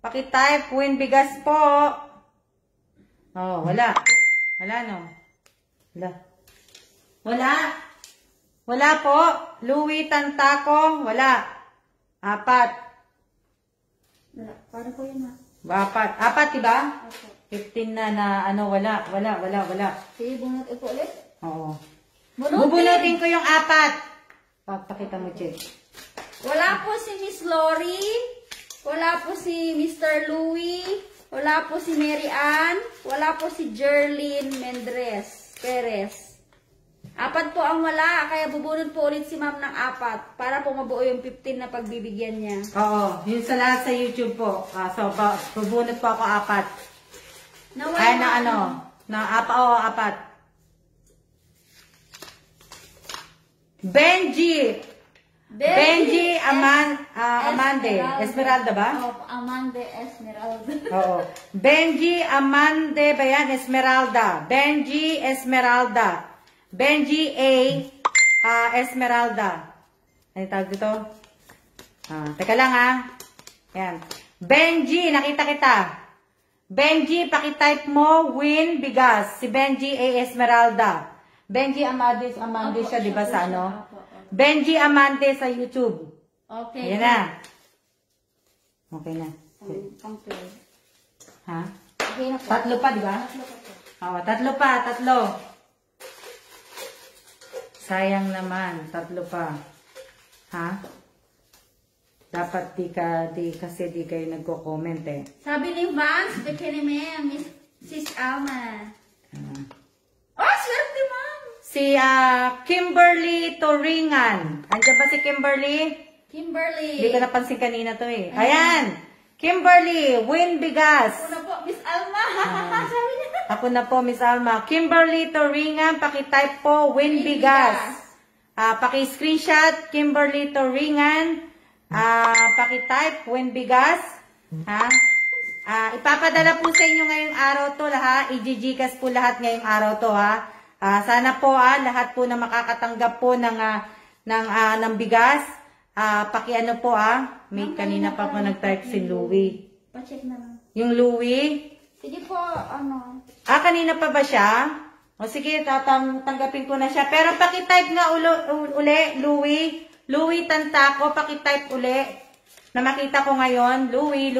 Pakitype win bigas po. Oh, wala. Wala, no? Wala. Wala. Wala po. Louie Tantaco. Wala. 4. Wala. Para ko yun ha. Apat. Apat, diba? Opo. 15 na ano, wala. Sige, bunot ito ulit. Oo. Bunutin. Bubunutin ko yung apat. Pakita mo, Che. Wala po si Miss Lori. Wala po si Mr. Louie. Wala po si Mary Ann. Wala po si Jerlyn Perez. Apat po ang wala, kaya bubunod po ulit si ma'am ng apat para po mabuo yung 15 na pagbibigyan niya. Oo, yun sa lahat sa YouTube po. So, bubunot po ako apat. Ay, na ano? Apat. Benji Amande. Esmeralda ba? Oo, Amande Esmeralda. Oo. Benji Amande ba yan? Esmeralda. Benji A. Esmeralda. Ano tawag dito? Teka lang Yan. Benji, nakita kita. Benji, pakitype mo, win, bigas. Si Benji A. Esmeralda. Benji Amande siya, di ba sa ano? Benji Amande sa YouTube. Okay. Ayan na. Okay na. Pang-play. Ha? Okay na po. Tatlo pa, di ba? Oo, tatlo pa. Sayang naman, tatlo pa. Ha? Dapat kasi di kayo nagko-comment eh. Sabi ni Vance, Bekeneme, Miss Sis Alma. Oh, swerte ma'am! Si Kimberly Toringan. Andiyan ba si Kimberly? Hindi ko napansin kanina to eh. Ayan! Kimberly, win bigas. Ako na po, Miss Alma. Sabi niya. Ako na po, Miss Alma. Kimberly Toringan, pakitype po, win bigas. Paki-screenshot, Kimberly Toringan. Pakitype, win bigas. Ipapadala po sa inyo ngayong araw to, i-gcash po lahat ngayong araw to, sana po, lahat po na makakatanggap po ng bigas. Pakiano po, may kanina pa po nag-type si Louie. Pa-check na lang. Yung Louie? Sige po, ano. Kanina pa ba siya? O sige, tanggapin ko na siya. Pero pakitype nga uli, Louie. Louie Tantako, pakitype uli. Na makita ko ngayon. Louie.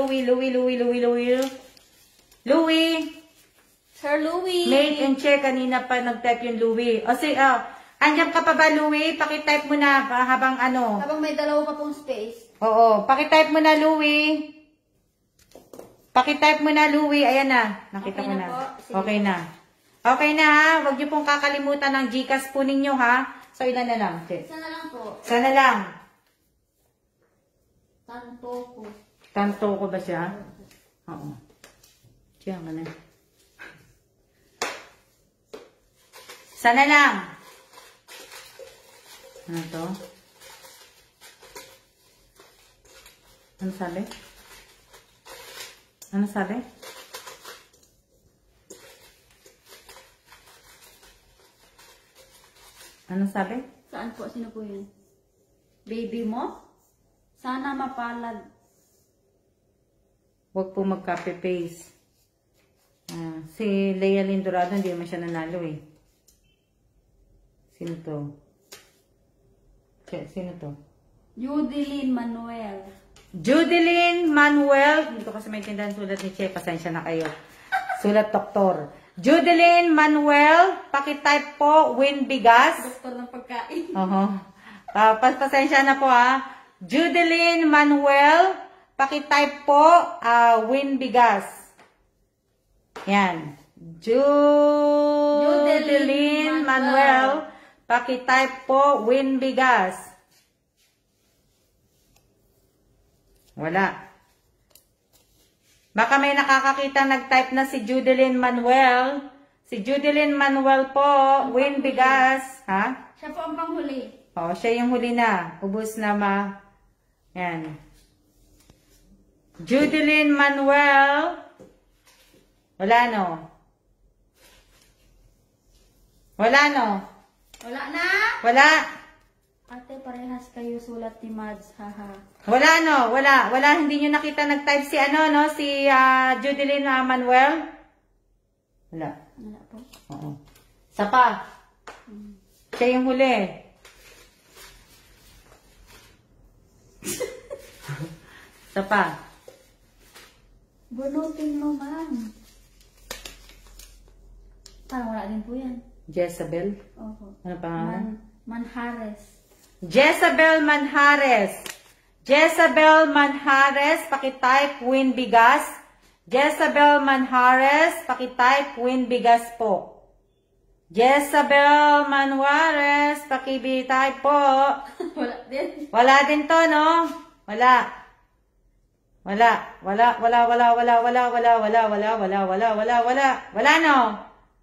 Sir Louie. Made and share, kanina pa nag-type yung Louie. O sige, andyan ka pa ba, Louie? Pakitype mo na habang ano. Habang may dalawa pa pong space. Oo, pakitype mo na, Louie. Pakitype mo na, Louie. Ayan na. Nakita Okay ko na na. po. Sige. Okay na. Okay na, ha? Huwag niyo pong kakalimutan ng Gcash po ninyo, ha? So, ilan na lang? Sana lang po. Sana lang. Tanto ko. Tanto ko ba siya? Oo. Diyan ka na. Sana lang. Ano to? Ano sabi? Ano sabi? Ano sabi? Saan po? Sino po yun? Baby mo? Sana mapalad. Huwag po mag-copy-paste. Si Lea Lindorado, hindi naman siya nanalo eh. Sino to? Sino to? Judeline Manuel. Judeline Manuel. Hindi ko kasi maintindihan sulat ni Che. Pasensya na kayo. Sulat doktor. Judeline Manuel. Pakitype po, win bigas. Doktor ng pagkain. Pasensya na po Judeline Manuel. Pakitype po, win bigas. Yan. Judeline Manuel. Pakitype po, win bigas. Wala. Baka may nakakakita nag-type na si Judeline Manuel. Si Judeline Manuel po, win bigas. Ha? Siya po ang panghuli. Siya yung huli na. Ubus na Yan. Judeline Manuel. Wala no. Wala na? Wala. Ate, parehas kayo sulat ni Mads. Haha. Wala no. Wala. Hindi nyo nakita nag-type si si Judeline Manuel. Wala. Wala po. Oo. Isa pa. Siya yung huli. Isa pa. Bunutin mo, ma'am. Parang wala din po yan. Jezebel? Opo. Ano pangalan? Manhares. Jezebel Manhares. Jezebel Manhares, pakitype Win Bigas. Jezebel Manhares, pakitype Win Bigas po. Jezebel Manhares, pakitype po. Wala din. Wala din to, no? Wala. Wala. Wala, wala, wala, wala, wala, wala, wala, wala, wala, wala, wala, wala. Wala, no?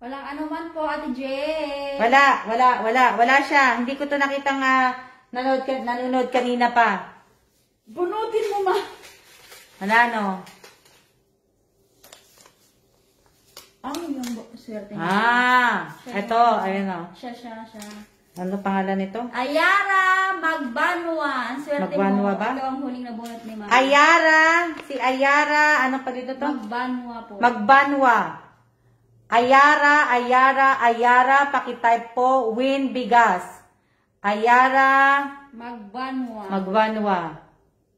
Walang ano man po, Ate Jay. Wala, wala, wala. Wala siya. Hindi ko to nakitang nanonood kanina pa. Bunutin mo, ma. Wala, no? Yung swerte niya. Ito, ayun, no? Siya. Ano pangalan nito? Ayara Magbanwa. Ang swerte Magbanwa mo. ba? Ito ang huling nabunot ni Mama. Ayara. Si Ayara. Ano pa dito to? Magbanwa po. Magbanwa. Ayara. Pakitype po. Win Bigas. Ayara. Magbanwa.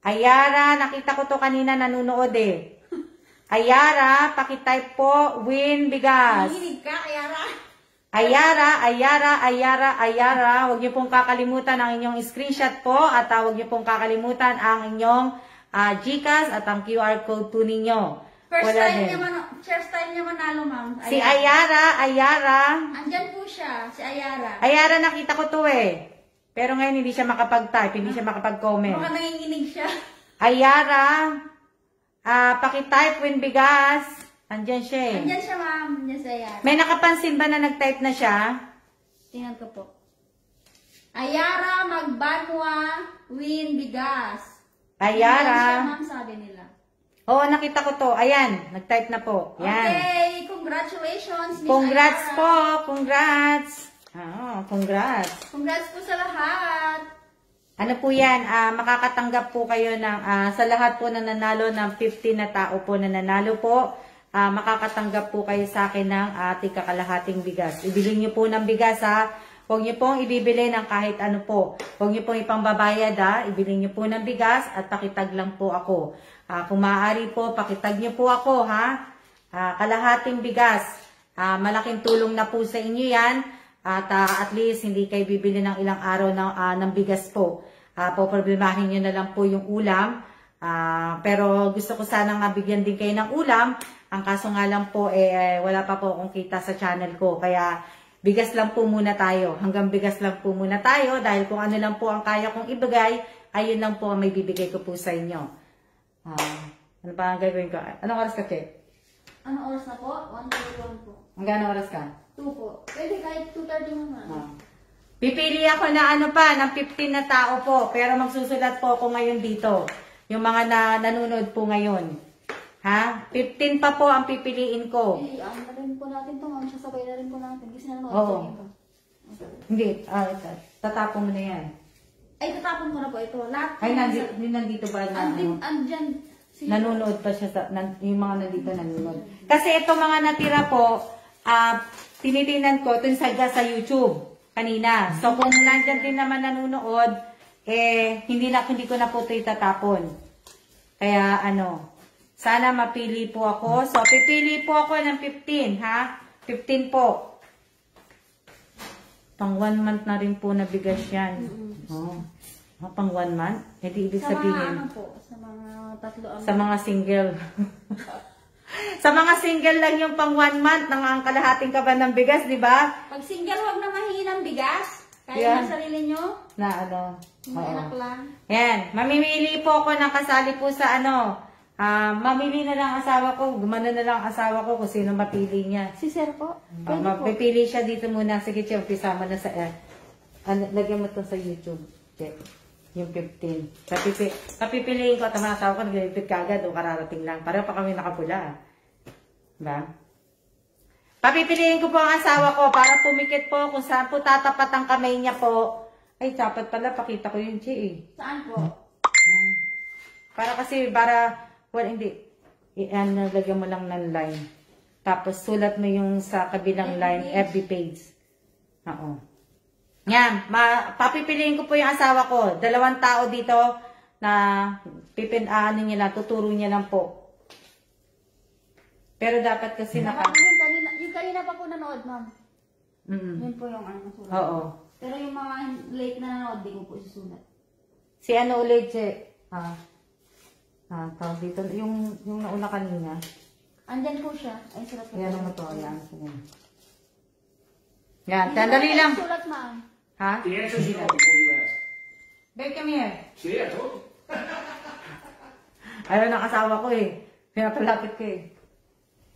Ayara. Nakita ko to kanina nanunood eh. Ayara. Pakitype po. Win Bigas. Mahilig ka, Ayara. Ayara. Huwag niyo pong kakalimutan ang inyong screenshot po at huwag niyo pong kakalimutan ang inyong GCash at ang QR code po ninyo. First time niya manalo, ma'am. Si Ayara. Andyan po siya, si Ayara. Ayara, nakita ko to eh. Pero ngayon hindi siya makapag-type, hindi siya makapag-comment. Baka nanginginig siya. Ayara, pakitype Win Bigas. Andyan siya eh. Andyan siya, ma'am. Andyan si Ayara. May nakapansin ba na nag-type na siya? Tingnan ko po. Ayara Magbanwa Win Bigas. Ayara. Andyan siya, ma'am, sabi nila. Oo, nakita ko to. Ayan, nag-type na po. Yan. Okay, congratulations, Miss Congrats Ayara. po, congrats. Congrats. Congrats po sa lahat. Ano po yan, makakatanggap po kayo ng, sa lahat po na nanalo ng 50 na tao po na nanalo po, makakatanggap po kayo sa akin ng ating kakalahating bigas. Ibili nyo po ng bigas ha. Huwag nyo pong ibibili ng kahit ano po. Huwag nyo pong ipangbabayad ha. Ibili nyo po ng bigas at pakitag lang po ako. Kung maaari po, pakitag nyo po ako ha. Kalahating bigas. Malaking tulong na po sa inyo yan. At least hindi kayo bibili ng ilang araw ng bigas po. Poproblemahin nyo na lang po yung ulam. Pero gusto ko sana nga bigyan din kayo ng ulam. Ang kaso nga lang po, wala pa po akong kita sa channel ko. Kaya bigas lang po muna tayo. Hanggang bigas lang po muna tayo. Dahil kung ano lang po ang kaya kong ibigay, ayun lang po ang may bibigay ko po sa inyo. Ano pa ang gagawin ko? Anong oras ka, Che? Anong oras na po? 1:31 po. Hanggang oras ka? 2 po. Pwede kahit 2:30 mo na. Pipili ako na ng 15 na tao po. Pero magsusulat po ako ngayon dito. Yung mga nanonood po ngayon. 15 pa po ang pipiliin ko. Ano na rin po natin ito, ma'am. Sasabay na rin po natin. Kasi nanonood Oo. sa ito. Hindi, tatapon mo na yan. Ay, tatapon ko na po ito. Lahat. Ay, nandito ba na? Andyan. Nanonood pa siya, yung mga nandito nanonood. Kasi itong mga natira po, tinitingnan ko, ito sa YouTube kanina. So, kung nandyan din naman nanonood, hindi ko na po ito itatapon. Kaya, sana mapili po ako. So, pipili po ako ng 15, ha? 15 po. Pang 1 month na rin po nabigas yan. Pang 1 month? Hindi ibig sabihin. Sa mga po? Sa mga tatlo. Sa mga single. Sa mga single lang yung pang 1 month ng ang kalahating kaban ng bigas, di ba? Pag single, huwag na mahingi ng bigas. Kaya na sarili nyo. Na Mga anak lang. Yan. Mamimili po ako ng kasali po sa mamili na lang asawa ko. Gumana na lang asawa ko kung sino mapili niya. Si Sir po? Mapipili siya dito muna. Sige, Che, umpisa mo na sa lagyan mo ito sa YouTube. Che, yung 15. Papipiliin ko at ang asawa ko naglilipit ka agad o kararating lang. Pareho pa kami nakapula. Diba? Papipiliin ko po ang asawa ko para pumikit po kung saan po tatapat ang kamay niya po. Ay, dapat pala. Pakita ko yung Che eh. Saan po? Hindi. Lagyan mo lang ng line. Tapos, sulat mo yung sa kabilang line, FB page. Oo. Yan. Papipiliin ko po yung asawa ko. 2 tao dito na tuturo niya lang po. Pero dapat kasi Baka yung kanina pa po nanood, ma'am. Yun po yung ano sulat. Oo. Pero yung mga late na nanood, di ko po isusulat. Si ano ulit, tawag dito, yung nauna kanina. Andyan po siya. Ay, sulat ko. Yan mo to, yan. Yan, sandali lang. Sulat, ma'am. Ha? The answer's no before you ask. Babe, come here. See, I told you. Ayaw ng asawa ko eh. Pinapalapit ko eh.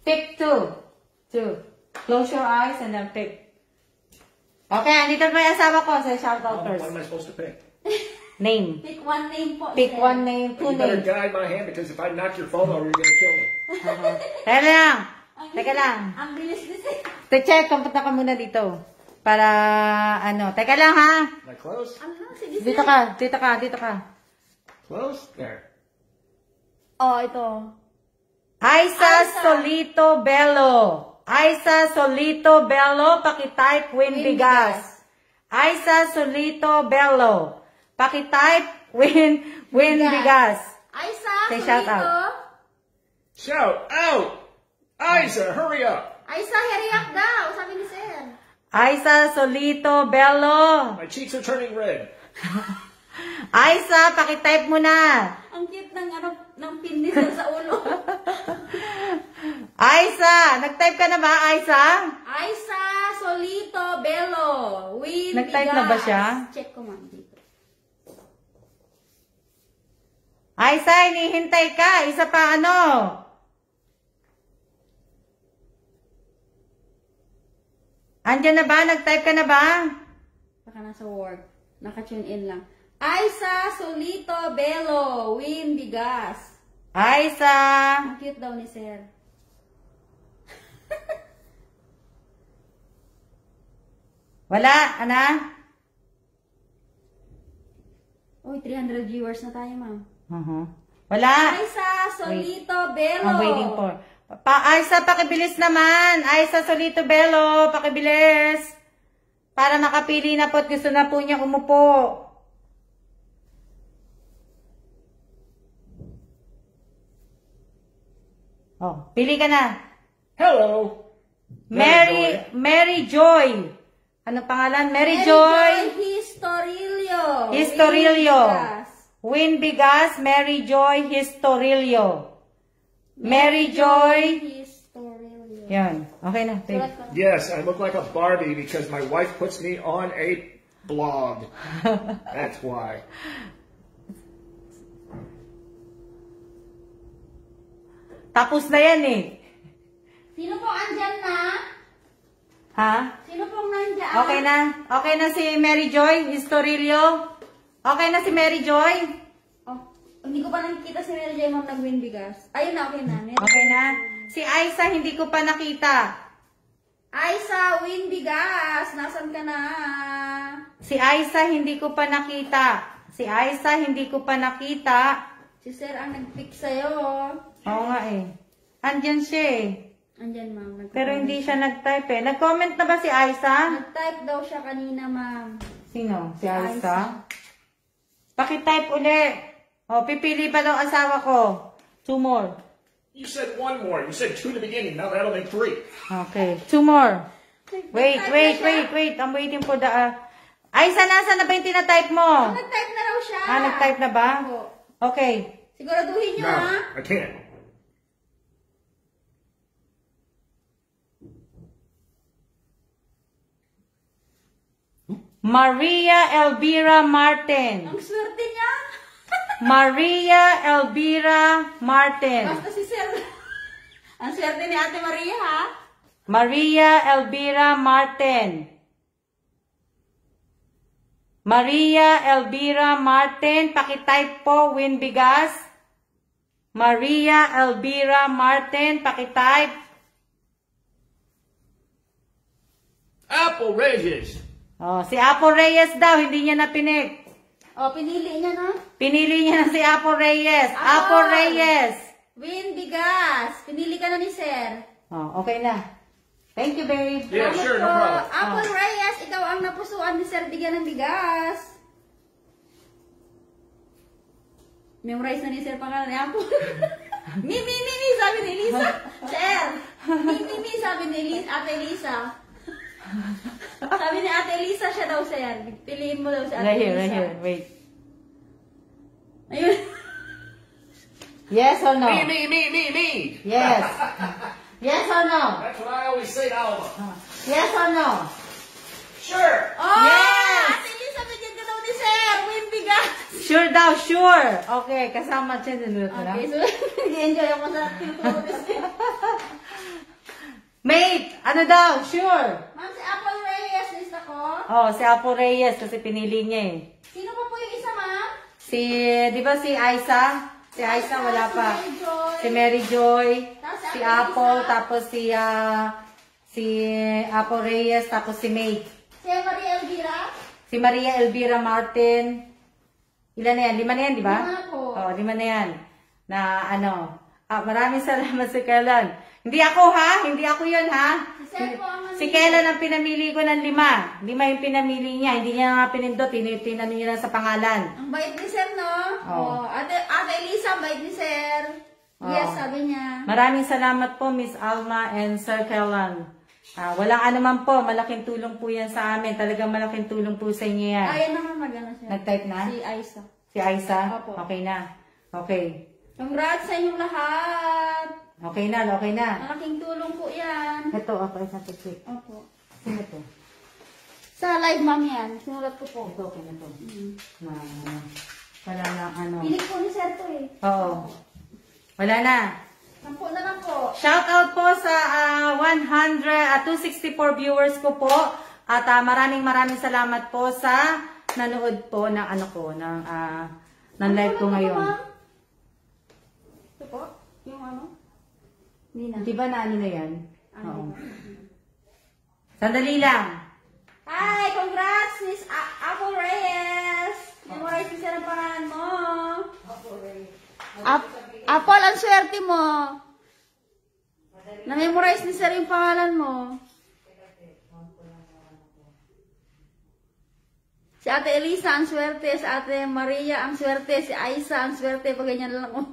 Pick two. Close your eyes and then pick. Okay, andito pa yung asawa ko. Say shout out What first. am I supposed to pick? Name. Pick one name po. Pick sir. one name, two You better names. guide my hand because if I knock your phone over, you're gonna kill me. Teka lang. Ang bilis ni sir. Check, kapunta ka muna dito. Para, teka lang ha. Am I close? Sige, sir. Dito ka. Close? There. Oh, ito. Aiza Solito Bello. Aiza Solito Bello, pakitype Win Bigas. Aiza Solito Bello. Pakitype Win Bigas. Aiza, Say shout Solito. out. Shout out! Isa, hurry up! Aiza, heriak daw. Sabi ni sir. Aiza Solito Bello. My cheeks are turning red. Aiza, pakitype mo na. Ang cute ng pin ni sir sa ulo. Aiza, nag-type ka na ba, Aiza? Aiza, Solito, Bello. Win Nag-type Bigas. na ba siya? Check ko, ma'am, dito. Aiza, hinihintay ka. Isa pa ano? Andiyan na ba? Nag-type ka na ba? Baka nasa work. Naka-tune in lang. Aiza, Solito, Bello. Win Bigas. Aiza. Ang cute daw ni sir. Wala, ana? Uy, 300 viewers na tayo, ma'am. Wala. Aiza, Solito, Bello. I'm waiting for. Aiza, pakibilis naman. Aiza Solito Bello, pakibilis. Para makapili na po at gusto na po niya umupo. Oh, pili ka na. Hello! Mary Joy. Ano pangalan? Mary Joy. Historilio. Historilio. Win Bigas. Win Bigas, Mary Joy Historilio. Mary Joy. Historilio. Yan. Okay na. Sulat ko. Yes, I look like a Barbie because my wife puts me on a blog. That's why. Tapos na yan eh. Sino po andyan na? Ha? Sino pong nandyan? Okay na? Okay na si Mary Joy Historilio? Okay na si Mary Joy? Oh, hindi ko pa nakikita si Mel J. Ma'am nag-win bigas. Ayun na, okay na. Okay na? Si Aiza hindi ko pa nakita. Aiza, win bigas. Nasaan ka na? Si Aiza hindi ko pa nakita. Si Aiza hindi ko pa nakita. Si Sir ang nag-pick sa'yo. Oo nga eh. Andyan siya eh. Andyan, ma'am. Pero hindi siya nag-type eh. Nag-comment na ba si Aiza? Nag-type daw siya kanina, ma'am. Sino? Si Aiza? Pakitype uli. O, pipili pa daw asawa ko. 2 more. You said one more. You said two in the beginning. Now that'll make three. Okay. 2 more. Wait. Nag-type na siya. I'm waiting for the... Aiza, nasa na ba yung tinatype mo? Nag-type na raw siya. Nag-type na ba? Opo. Okay. Siguraduhin nyo, No, ha? I can't. Maria Elvira Martin. Ang swerte niya. Maria Elvira Martin. Basta si Sir. Ang swerte ni Ate Maria, ha? Maria Elvira Martin. Maria Elvira Martin. Pakitype po, Win Bigas. Maria Elvira Martin. Pakitype. Apple Reyes. Oh, si Apo Reyes daw, hindi niya napinik. O, pinili niya na. Pinili niya na si Apo Reyes. Apple. Apo Reyes. Win bigas. Pinili ka na ni Sir. Oh, okay na. Thank you, babe. Yeah, Salamat sure, no po. problem. Apple Reyes, ikaw ang napusuan ni Sir bigyan ng bigas. Memorize na ni Sir pangalan ni Apple. Mi, sabi ni Lisa. Sir. Ate Elisa. Sabi ni Ate Elisa, siya daw siya yan. Piliin mo daw si Ate Right Elisa. here, wait. Ayun. Yes or no? Me. Yes. Yes or no? That's what I always say to Alma. Yes or no? Sure. Oh! Yes! Ate Elisa, bigyan ka daw ni Sir. Win bigas. Sure daw, sure. Okay, kasama siya. Dinulot mo lang. Okay, so nag-enjoy ako sa tinuturo ni Sir. Mate, ano daw? Sure. Ma'am, si Apple Reyes, lista ko. Oh, si Apo Reyes kasi pinili niya eh. Sino pa po yung isa, ma'am? Si, di ba si Aiza? Si Aiza wala pa. Si Mary Joy, si Apple, tapos si Apo Reyes, tapos si Mate. Si Maria Elvira. Si Maria Elvira Martin. Ilan na yan? 5 na yan, di ba? 5 po. Oo, 5 na yan. Na ano. Maraming salamat si Kellan. Hindi ako ha? Hindi ako yun ha? Sir po ang Si Kellan ang pinamili ko ng 5. 5 yung pinamili niya. Hindi niya nga pinindot. Tinano niya lang sa pangalan. Ang bait ni Sir, no? Oo. Ate Elisa, ang bait ni Sir. Yes, Oo. sabi niya. Maraming salamat po Miss Alma and Sir Kellan. Walang anuman po. Malaking tulong po yan sa amin. Talagang malaking tulong po sa inyo yan. Ayan naman magana siya. Nag-type na? Si Aiza. Si Aiza? Opo. Okay na. Okay. Congrats sa inyong lahat. Okay na. Okay na. Malaking tulong po yan. Ito, ako isang picture. Opo. Sino to? Sa live, ma'am yan. Sinulat ko po. Ito, okay na to. Wala na ano. Pinig po ni Sir to eh. Oo. Wala na. 10 na lang po. Shout out po sa 264 viewers ko po. At maraming salamat po sa nanood po ng ano ko, ng live ko ngayon. Ito po? Yung ano? Hindi na. Di ba na ano na yan? Ano Oo. ba? Sandali lang. Hi! Congrats, Miss Apple Reyes! Memorize mo siya ng pangalan mo. Apple, ang swerte mo. Na-memorize ni Sir yung pangalan mo. Si Ate Elisa ang swerte, si Ate Maria ang swerte, si Aiza ang swerte. Pag ganyan lang ako.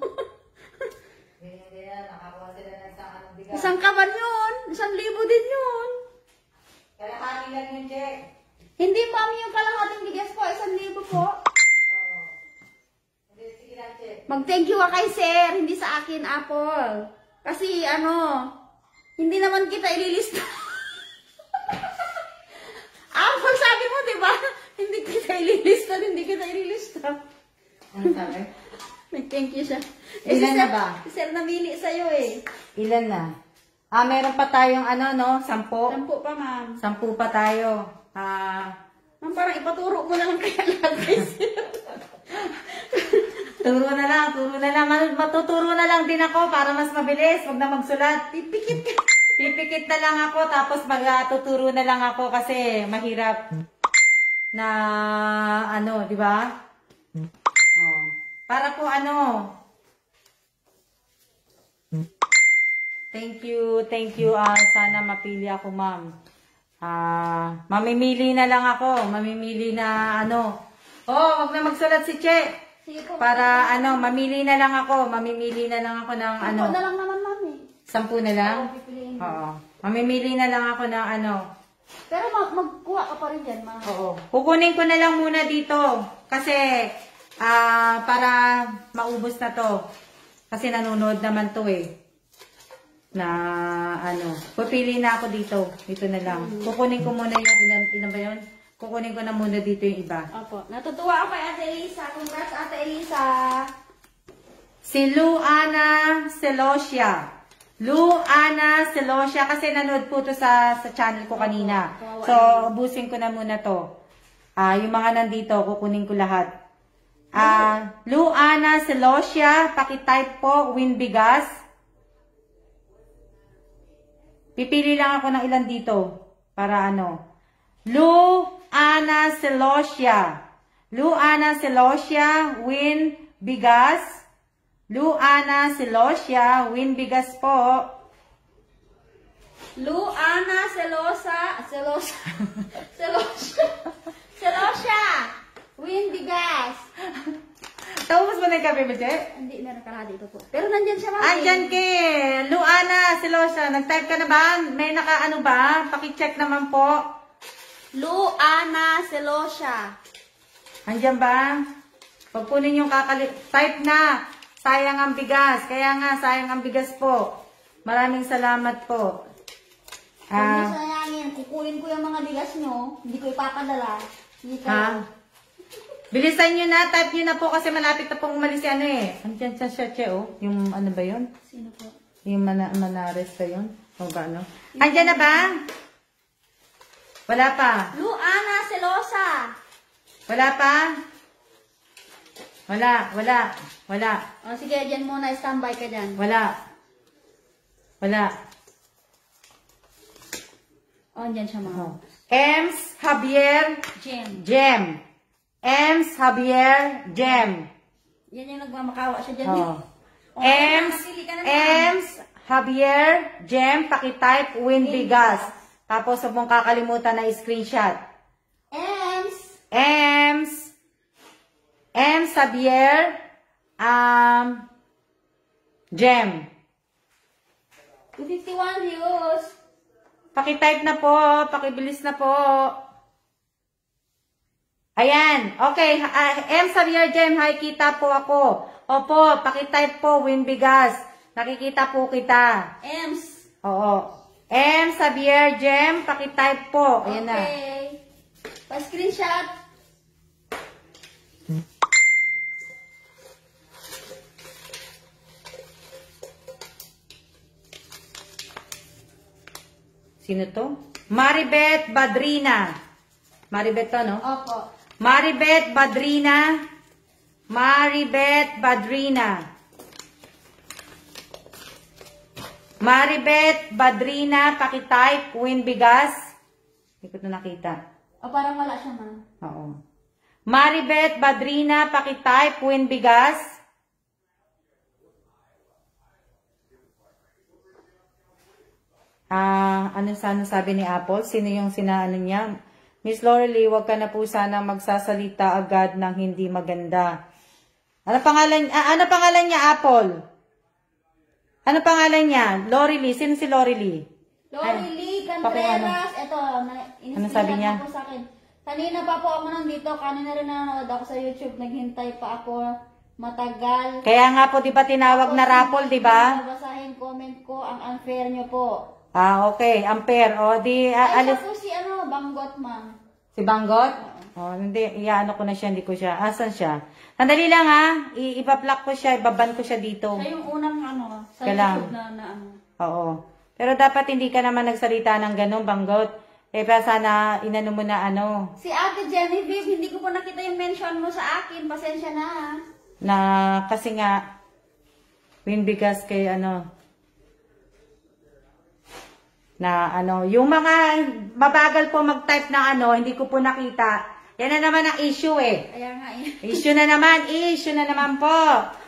Isang kaban yun. 1,000 din yun. Kalahati lang yun, Jack. Hindi, ma'am, yung kalahating bigas po. 1,000 po. Mag-thank you ka kay Sir, hindi sa akin, Apple. Kasi, hindi naman kita ililista. Apple, sabi mo, di ba? Hindi kita ililista. Ano sabi? Nag-thank you siya. Ilan na ba? Si Sir namili sa'yo eh. Ilan na? Meron pa tayong 10? 10 pa, ma'am. 10 pa tayo. Ma'am, parang ipaturo mo na lang kaya lahat kay Sir. Turo na lang. Matuturo na lang din ako para mas mabilis. Huwag na magsulat. Pipikit na lang ako tapos magtuturo na lang ako kasi mahirap na di ba? Oh. Para po Thank you. Sana mapili ako, ma'am. Mamimili na lang ako. Mamimili na wag na magsulat si Che. Sige po. Para mamili na lang ako. Mamimili na lang ako ng 10 na lang naman, ma'am eh. 10 na lang? Oo, pipiliin. Oo. Mamimili na lang ako ng Pero magkuha ka pa rin dyan, ma'am. Oo. Kukunin ko na lang muna dito. Kasi, para maubos na to. Kasi nanonood naman to eh. Pupili na ako dito. Dito na lang. Kukunin ko muna yung ilan ba yun? Kukunin ko na muna dito yung iba. Opo. Natutuwa ako kay Ate Elisa. Congrats, Ate Elisa. Si Luana Celosia. Luana Celosia. Kasi nanood po to sa channel ko kanina. So, ubusin ko na muna to. Yung mga nandito, kukunin ko lahat. Luana Celosia. Pakitype po, win bigas. Pipili lang ako ng ilan dito. Para Luana Celosia. Luana Celosia, win bigas. Luana Celosia, win bigas po. Luana Celosia. Win bigas. Tapos mo na yung kape mo, Che? Hindi, meron ka dito po. Pero nandyan siya, ma'am. Andyan kay Luana Luana Silosha, nag-type ka na ba? May naka-ano ba? Paki-check naman po. Luana Celosha. Andiyan ba? Pag po ninyong type na. Sayang ang bigas. Kaya nga, sayang ang bigas po. Maraming salamat po. Kung gusto na namin, kukunin ko yung mga bigas nyo, hindi ko ipapadala. Hindi Ha? Bilisan nyo na, type nyo na po kasi malapit na pong umalis si ano eh. Andiyan siya, oh. Yung ano ba yun? Sino po? Yung Manares ba yun? O ba ano? Andiyan na ba? Wala pa. Luana Celosa. Wala pa? Wala. O sige, dyan muna, standby ka dyan. Wala. O, dyan siya mga. Ems Javier Jem. Ems Javier Jem. Yan yung nagmamakawa siya dyan. Oh. O, Ems Javier Jem, pakitype win bigas. Tapos huwag mong kakalimutan na screenshot. Ems Javier Jem. 251 views. Pakitype na po, pakibilis na po. Ayan, okay. Ems Javier Jem, hi, kita po ako. Opo, pakitype po, win bigas. Nakikita po kita. Ems. Oo. Ems Javier Jem, pakitype po. Ayan na. Okay. Pa-screenshot. Sino to? Maribeth Badrina. Maribeth to, no? Opo. Maribeth Badrina. Maribeth Badrina, pakitype, win bigas. Hindi ko na nakita. O, parang wala siya, ma'am. Oo. Maribeth Badrina, pakitype, win bigas. Ano sana sabi ni Apple? Sino yung sinaano niya? Miss Lorelie, wag ka na po sana magsasalita agad ng hindi maganda. Ano pangalan niya, Apple? Ano pangalan niya? Lorelie. Sino si Lorelie? Lorelie Contreras. Ito, Ano sabi niya? po sa akin. Kanina pa po ako nandito. Kanina rin nanonood ako sa YouTube. Naghintay pa ako matagal. Kaya nga po, di ba tinawag na raffle, di ba? Babasahin comment ko. Ang unfair nyo po. Okay. Ampere. O, di, Ay, alis. siya po si Banggot, ma'am. Si Banggot? Hindi. Iyaano ko na siya. Hindi ko siya. Asan siya? Sandali lang, ha? Iba-block ko siya. Ibaban ko siya dito. Siya yung unang sa Kailang. YouTube na ano. Oo. Pero dapat hindi ka naman nagsalita ng ganun, Banggot. Pa sana inano mo na ano. Si Ate Genevieve, hindi ko po nakita yung mention mo sa akin. Pasensya na. Na kasi nga, win bigas kay ano. Na ano, yung mga mabagal po mag-type ng ano, hindi ko po nakita. Yan na naman ang issue eh. Kaya nga eh. Issue na naman po.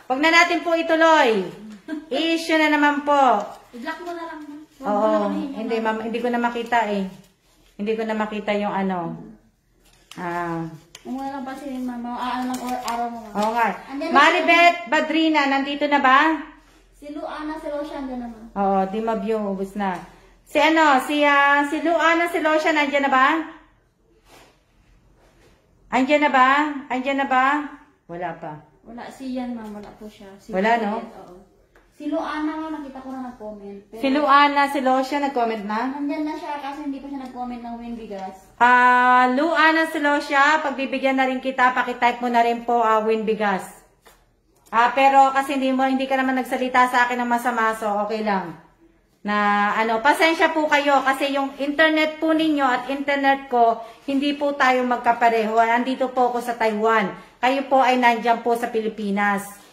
Wag na natin po ituloy. Issue na naman po. I-block mo na lang. Oo, hindi ma'am, hindi ko na makita eh. Hindi ko na makita yung ano. Huwag mo na lang pansinin, ma'am. Ano lang araw mo. Oo nga. Maribeth Badrina, nandito na ba? Si Luana Celosha andyan naman. Oo, di mabyo, ubos na. Si ano, si Luana Celosha, nandiyan na ba? Andiyan na ba? Wala pa. Wala, si Yan, ma'am. Wala po siya. Wala, no? Oo. Si Luana nga, nakita ko na nag-comment. Pero, Si Luana Celosha, nag-comment na? nandyan na siya kasi hindi pa siya nag-comment ng win bigas. Luana Celosha, pagbibigyan na rin kita, pakitype mo na rin po, win bigas. Pero kasi hindi ka naman nagsalita sa akin ng masama, so okay lang. Na ano, pasensya po kayo kasi yung internet po ninyo at internet ko, hindi po tayo magkapareho. Andito po ako sa Taiwan. Kayo po ay nandyan po sa Pilipinas.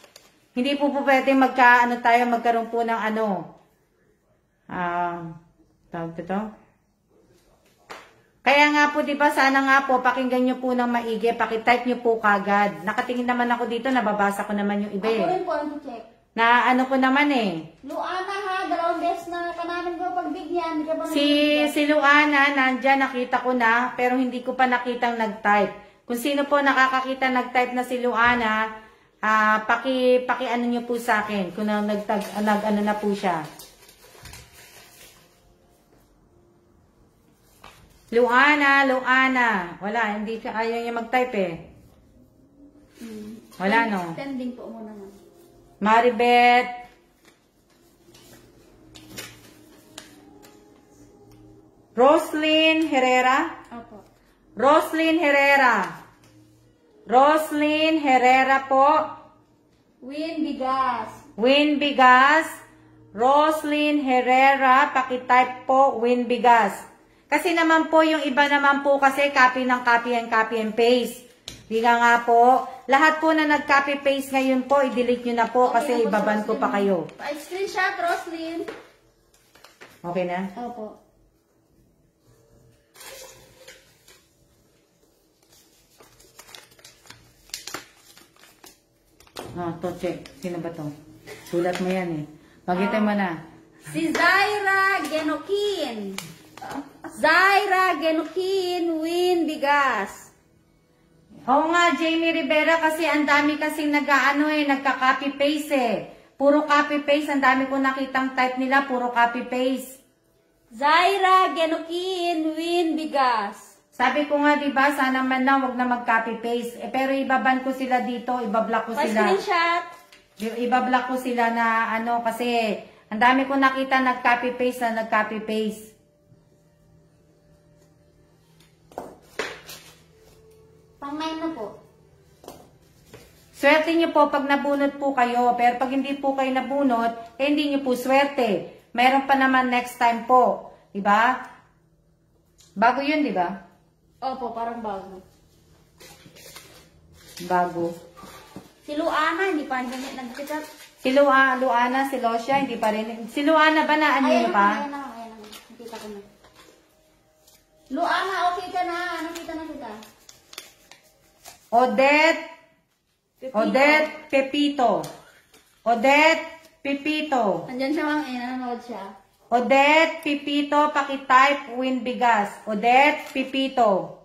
Hindi po pwede magkaroon po ng ano. Tawag ito. Kaya nga po, di ba, sana nga po, pakinggan nyo po ng maigi, pakitype nyo po kagad. Nakatingin naman ako dito, nababasa ko naman yung iba eh. Ako rin po, check. Na ano ko naman eh. Luana ha, 2 beses na namin ko pagbigyan. Si Luana, nandyan, nakita ko na, pero hindi ko pa nakitang nag-type. Kung sino po nakakakita nag-type na si Luana, paki ano nyo po sa akin, kung ano na po siya. Luana. Wala, hindi siya, ayaw niya mag-type eh. Wala, no? Pending po muna, ma'am. Maribeth. Roslyn Herrera. Opo. Roslyn Herrera po. Win Bigas. Win Bigas. Roslyn Herrera. Pakitype po, Win Bigas. Kasi naman po, yung iba naman po kasi copy and paste. Di nga po. Lahat po na nag-copy paste ngayon po, i-delete nyo na po kasi ibaban ko pa kayo. Pa-screenshot, Roslyn. Okay na? Opo. To check. Sino ba to? Sulat mo yan eh. Magitin mo na. Si Zaira Genokin. Zaira Genokin, Win Bigas. Oo nga, Jamie Rivera, kasi ang dami kasing nagka-copy-paste eh. Puro copy-paste, ang dami ko nakitang type nila, puro copy-paste. Zaira Genokin, Win Bigas. Sabi ko nga, diba, sana man lang wag na mag-copy-paste. Pero ibaban ko sila dito, ibablock ko sila. Pa-screenshot. Ibablock ko sila na kasi ang dami ko nakita nag-copy-paste. Pang-9 na po. Swerte nyo po pag nabunot po kayo. Pero pag hindi po kayo nabunot, hindi nyo po swerte. Meron pa naman next time po. Diba? Bago yun, diba? Opo, parang bago. Bago. Si Luana, hindi pa nag-chat. Si Luana, si Losia, hindi pa rin. Si Luana ba na nyo pa? Ayan na. Nakita ko na. Luana, okay ka na. Nakita na kita. Odette Pepito. Andyan siya, ma'am. Nanonood siya. Odette Pepito, pakitype Win Bigas. Odette Pepito.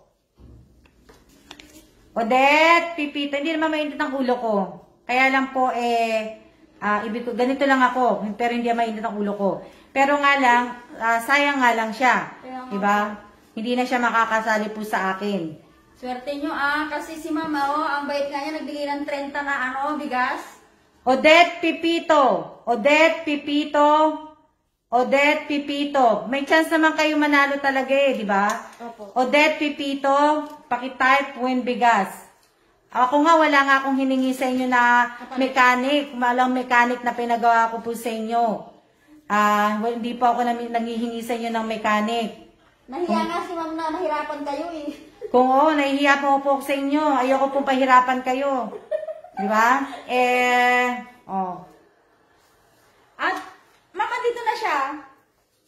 Hindi naman mainit ang ulo ko. Kaya lang po, ibig ko, ganito lang ako, pero hindi mainit ang ulo ko. Pero nga lang, sayang nga lang siya. Diba? Hindi na siya makakasali po sa akin. Swerte nyo, kasi si mama, ang bait nga niya, nagbigay ng 30 na, bigas. Odette Pepito. May chance naman kayo manalo talaga di ba? Opo. Odette Pepito, pakitype Win Bigas. Ako nga, wala nga akong hiningi sa inyo na mechanic. Walang mechanic na pinagawa ko po sa inyo. Hindi po ako nangihingi sa inyo ng mechanic. Nahiya nga si ma'am na nahirapan kayo eh. Kung nahihiya po ako sa inyo. Ayoko pong pahirapan kayo. Di ba? At, mama, dito na siya.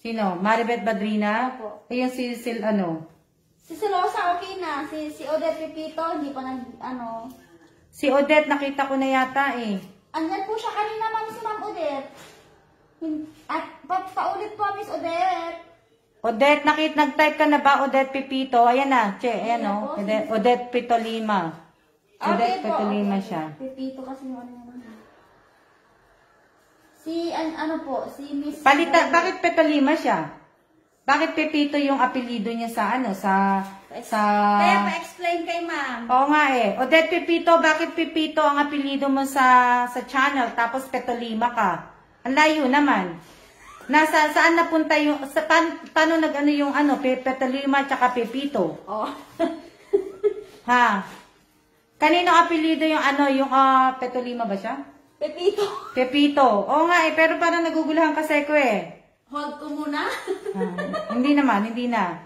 Sino? Maribeth Badrina? Opo. Ayun si Si Silosa, okay na. Si Odette Pepito, hindi pa Si Odette, nakita ko na yata eh. Andyan po siya kanina, ma'am, si Ma'am Odette. At paulit po, Miss Odette. Odette, nag-type ka na ba, Odette Pepito? Ayan na, ayan o. Odette Pitolima. Odette Pitolima siya. Pepito kasi si Miss... Bakit Pitolima siya? Bakit Pepito yung apelido niya sa Kaya pa-explain kay ma'am. Oo nga eh. Odette Pepito, bakit Pepito ang apelido mo sa channel, tapos Pitolima ka? Ang layo naman. Saan napunta yung, paano yung Petolima tsaka Pepito? Oh. Ha? Kanino apelido yung Petolima ba siya? Pepito. Oo nga eh, pero parang naguguluhan kasi ko eh. Hold ko muna. Hindi na.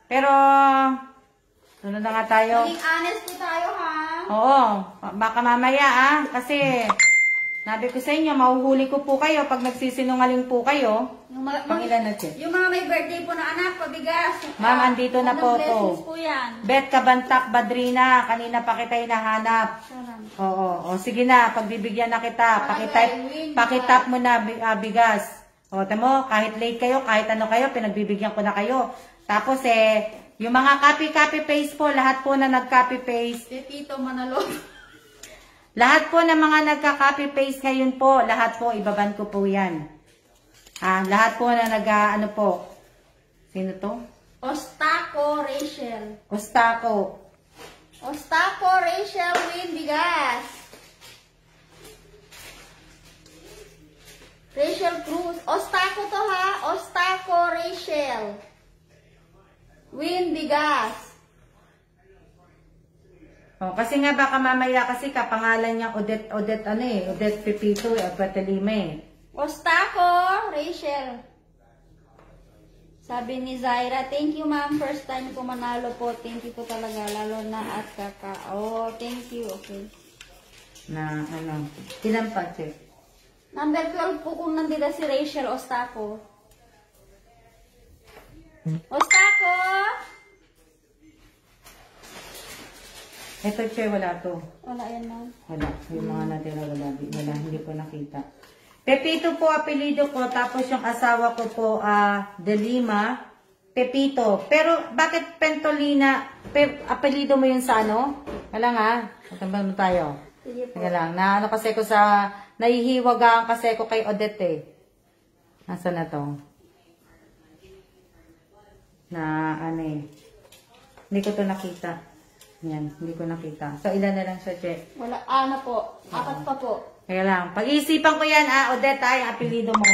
Pero, sunod na nga tayo. Maging honest po tayo, ha? Oo, baka mamaya kasi sabi ko sa inyo, mahuhuli ko po kayo pag nagsisinungaling po kayo. Pangilan na siya. Yung mga may birthday po na anak, pabigas. Ma'am, andito na po to. Blessings po yan. Bet Kabantak Badrina, kanina pa kita hinahanap. Oo, sige na, pagbibigyan na kita. Pakitap mo na bigas. O, tamo, kahit late kayo, kahit ano kayo, pinagbibigyan ko na kayo. Tapos yung mga copy paste po, lahat po na nag-copy paste. Pepito Manalo. Lahat po ng mga nagka-copy paste ngayon po, lahat po, ibaban ko po yan. Lahat po na po. Sino to? Ostaco Rachel. Ostaco. Ostaco Rachel win bigas. Rachel Cruz. Ostaco to ha. Ostaco Rachel. Win bigas. Oh, kasi nga baka mamaya kasi kapangalan niya Odette Pepito at Patalima eh. Ostaco Rachel. Sabi ni Zaira, thank you ma'am, first time ko manalo po. Thank you po talaga, lalo na at kaka. Oh, thank you, okay. Na ilan pa, check? Number 12 po kung nandito si Rachel Ostaco. Ostaco! Ito, che, wala to. Wala yan ma'am. Wala. Yung mga natira, wala. Hindi ko nakita. Pepito po apelido ko, tapos yung asawa ko po, De Lima, Pepito. Pero, bakit Pentolina, apelido mo yun sa ano? Wala nga. Matambang mo tayo. Sige po. Sige lang. Naano kasi ko sa, nahihiwagaan kasi ko kay Odette eh. Nasaan na to? Na, ano eh. Hindi ko to nakita. Yan, hindi ko nakita. So, ilan na lang siya, che? Wala, na po. 4 pa po. Kaya lang, pag-iisipan ko yan, Odette, yung apelido mo.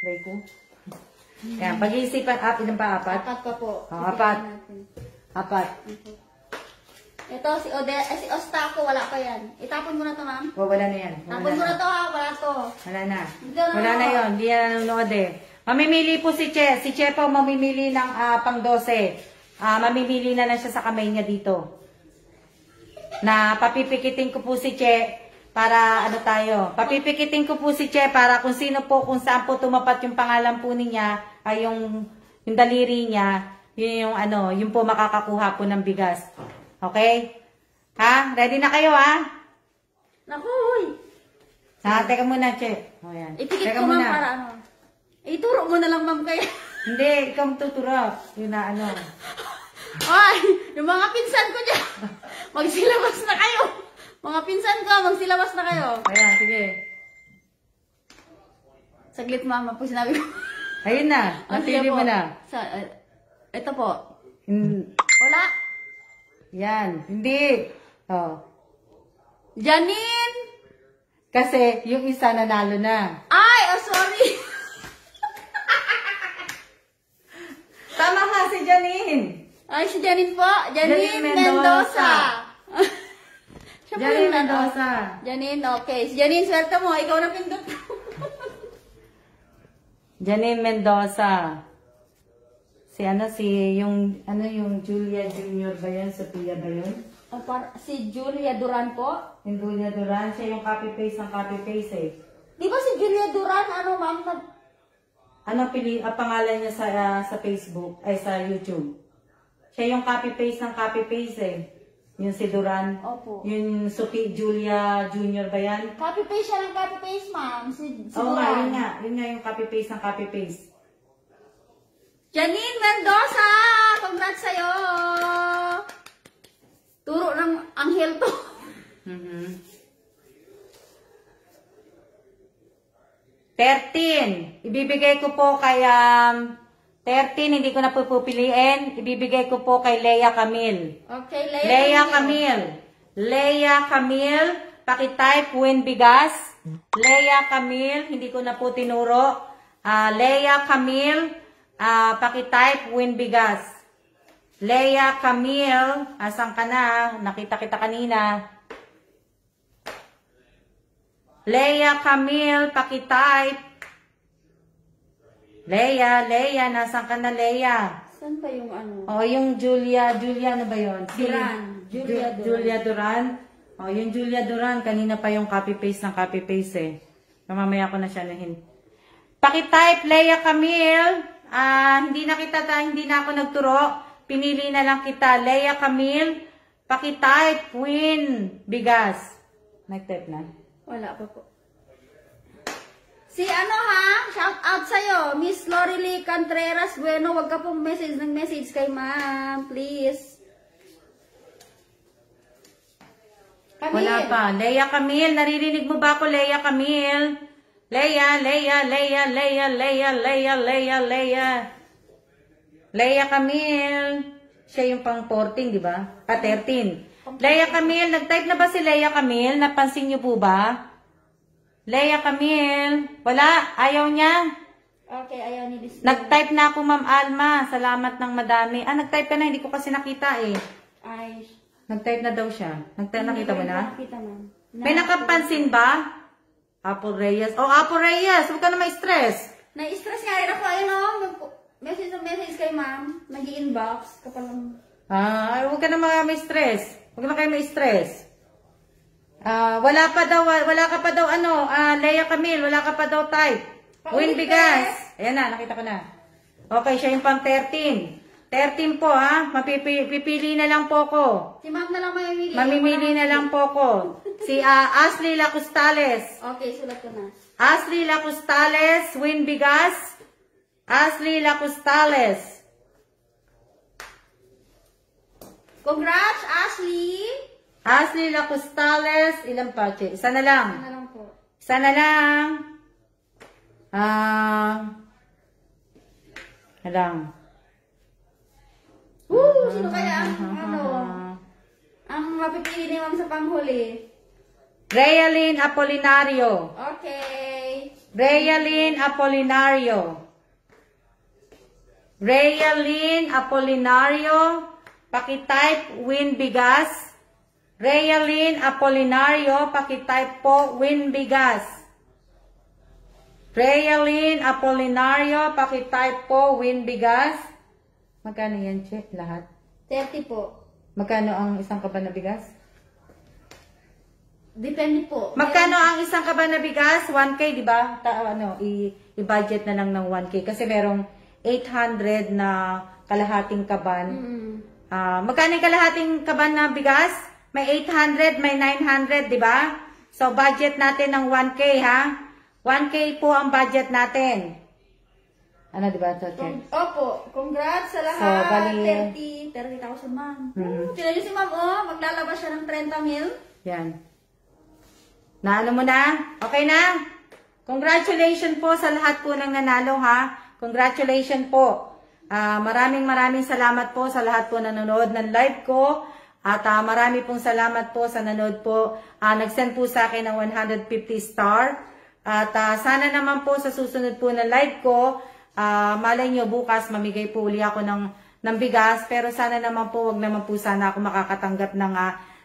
Try ko. Yan, pag-iisipan, ilan pa, 4? 4 pa po. Oh, 4. 4. Ito, si Odette, si Ostaco, wala pa yan. Itapon mo na to, ma'am. Oh, wala na yan. Tapon mo na to, ha. Wala to. Wala na. Ito na. Wala na yun. Hindi na nanonood eh. Mamimili po si Che. Si Che po mamimili ng pang 12. Mamimili na lang siya sa kamay niya dito. Na papipikitin ko po si Che para ano tayo. Papipikitin ko po si Che para kung sino po, kung saan po tumapat yung pangalan po niya, ay yung daliri niya, yun yung ano, yung po makakakuha po ng bigas. Okay? Ha? Ready na kayo ha? Naku, uy. Teka muna, Che. O yan. Itikit Teka ko, ma'am, muna. para ano. Ituro mo na lang, ma'am, kaya. Hindi, ikaw tuturo. Yun na ano. Ay, yung mga pinsan ko dyan. Magsilabas na kayo. Mga pinsan ko, magsilabas na kayo. Ayan, sige. Saglit, mama, po sinabi ko. Ayun na. Sige Napili po. mo na. Ito po. Wala. Yan. Hindi. Oh. Janine. Kasi yung isa nanalo na. Ay, sorry. Tama nga si Janine. Ay, si Janine po. Janine Janine Mendoza. Siya po Janine yung Mendoza. Janine, okay. Si Janine, swerte mo. Ikaw na pindot. Janine Mendoza. Yung Julia Junior ba yun? Sophia ba yun? Si Julia Duran po. Yung Julia Duran. Siya yung copy-paste ng copy-paste eh. Di ba si Julia Duran, ma'am? Pangalan niya sa Facebook, ay sa YouTube. Siya yung copy-paste ng copy-paste eh. Yung si Duran. Opo. Yung Julia Junior ba yan? Copy-paste siya ng copy-paste, ma'am. Si Oo nga, Duran. yun nga. Yun nga yung copy-paste ng copy-paste. Janine Mendoza! Congrats sa'yo! Turo ng anghel to. 13. Ibibigay ko po kay 13, hindi ko na po pupiliin. Ibibigay ko po kay Leia Camille. Okay, Leia Camille. Leia Camille, pakitype win bigas. Leia Camille, hindi ko na po tinuro. Leia Camille, pakitype win bigas. Leia Camille, asan ka na? Nakita kita kanina. Leia Camille, pakitype. Leia, nasan ka na, Leia? Saan pa yung ano? O, yung Julia, ano ba yun? Duran. Julia Duran. O, yung Julia Duran, kanina pa yung copy-paste ng copy-paste eh. Mamaya ko na siya nahin. Pakitype, Leia Camille. Hindi na ako nagturo. Pinili na lang kita. Leia Camille, pakitype, win, bigas. Nag-type na. Wala pa po. Si ano ha? Shout out sa'yo. Miss Lorely Contreras Bueno. Huwag ka pong message kay ma'am. Please. Camille. Wala pa. Leia Camille, naririnig mo ba ako, Leia Camille? Leia. Leia Camille. Siya yung pang 14, di ba? 13. Leia Camille. Nag-type na ba si Leia Camille? Napansin niyo po ba? Leia Camille. Wala? Ayaw niya? Okay, ayaw ni Disney. Nag-type na ako, Ma'am Alma. Salamat ng madami. Nag-type ka na. Hindi ko kasi nakita eh. Ay. Nag-type na daw siya. Nakita mo na? Nakita, ma'am. May nakapansin ba? Apple Reyes. Oh, Apple Reyes. Huwag ka na ma-stress. Na-stress nga rin ako. Ayun o. Message na message kay ma'am. Nag-i-inbox. Kapag lang. Huwag ka na ma-stress. Huwag na kayo ma-stress. Wala ka pa daw Leia Camille. Wala ka pa daw type. Win Bigas. Ayan na, nakita ko na. Okay, siya yung pang 13. 13 po ha. Pipili na lang po ko. Si ma'am na lang mamimili. Mamimili na lang po ko. Si Ashley Lacustales. Okay, sulat ko na. Ashley Lacustales, Win Bigas. Ashley Lacustales. Congrats, Ashley. Ashley Lacustales. Ilan pa, Che? Isa na lang. Ano lang po. Isa na lang. Alang. Sino kaya ang mapipili ni ma'am sa panghuli? Realyn Apolinario. Okay. Realyn Apolinario. Realyn Apolinario. Pakitype Win Bigas. Realyn Apolinario. Pakitype po Win Bigas. Realyn Apolinario. Pakitype po Win Bigas. Magkano yan, Che? Lahat? 30 po. Magkano ang isang kaban na bigas? Depende po. Magkano ang isang kaban na bigas? 1K, di ba? I-budget na lang ng 1K. Kasi merong 800 na kalahating kaban. Magkano yung kalahating kaban na bigas? May 800, may 900, di ba? So, budget natin ng 1K, ha? 1K po ang budget natin. Ano, di ba? Opo. Congrats sa lahat. So, bali 30,000, ma'am. Tignan niyo si ma'am, maglalabas siya ng 30 mil. Yan. Naano mo na? Okay na? Congratulations po sa lahat po ng nanalo, ha? Congratulations po. Maraming salamat po sa lahat po na nanonood ng live ko. At marami pong salamat po sa nanood po. Nag-send po sa akin ng 150 star. At sana naman po sa susunod po na live ko, malay nyo bukas mamigay po uli ako ng bigas. Pero sana naman po, wag naman po sana ako makakatanggap ng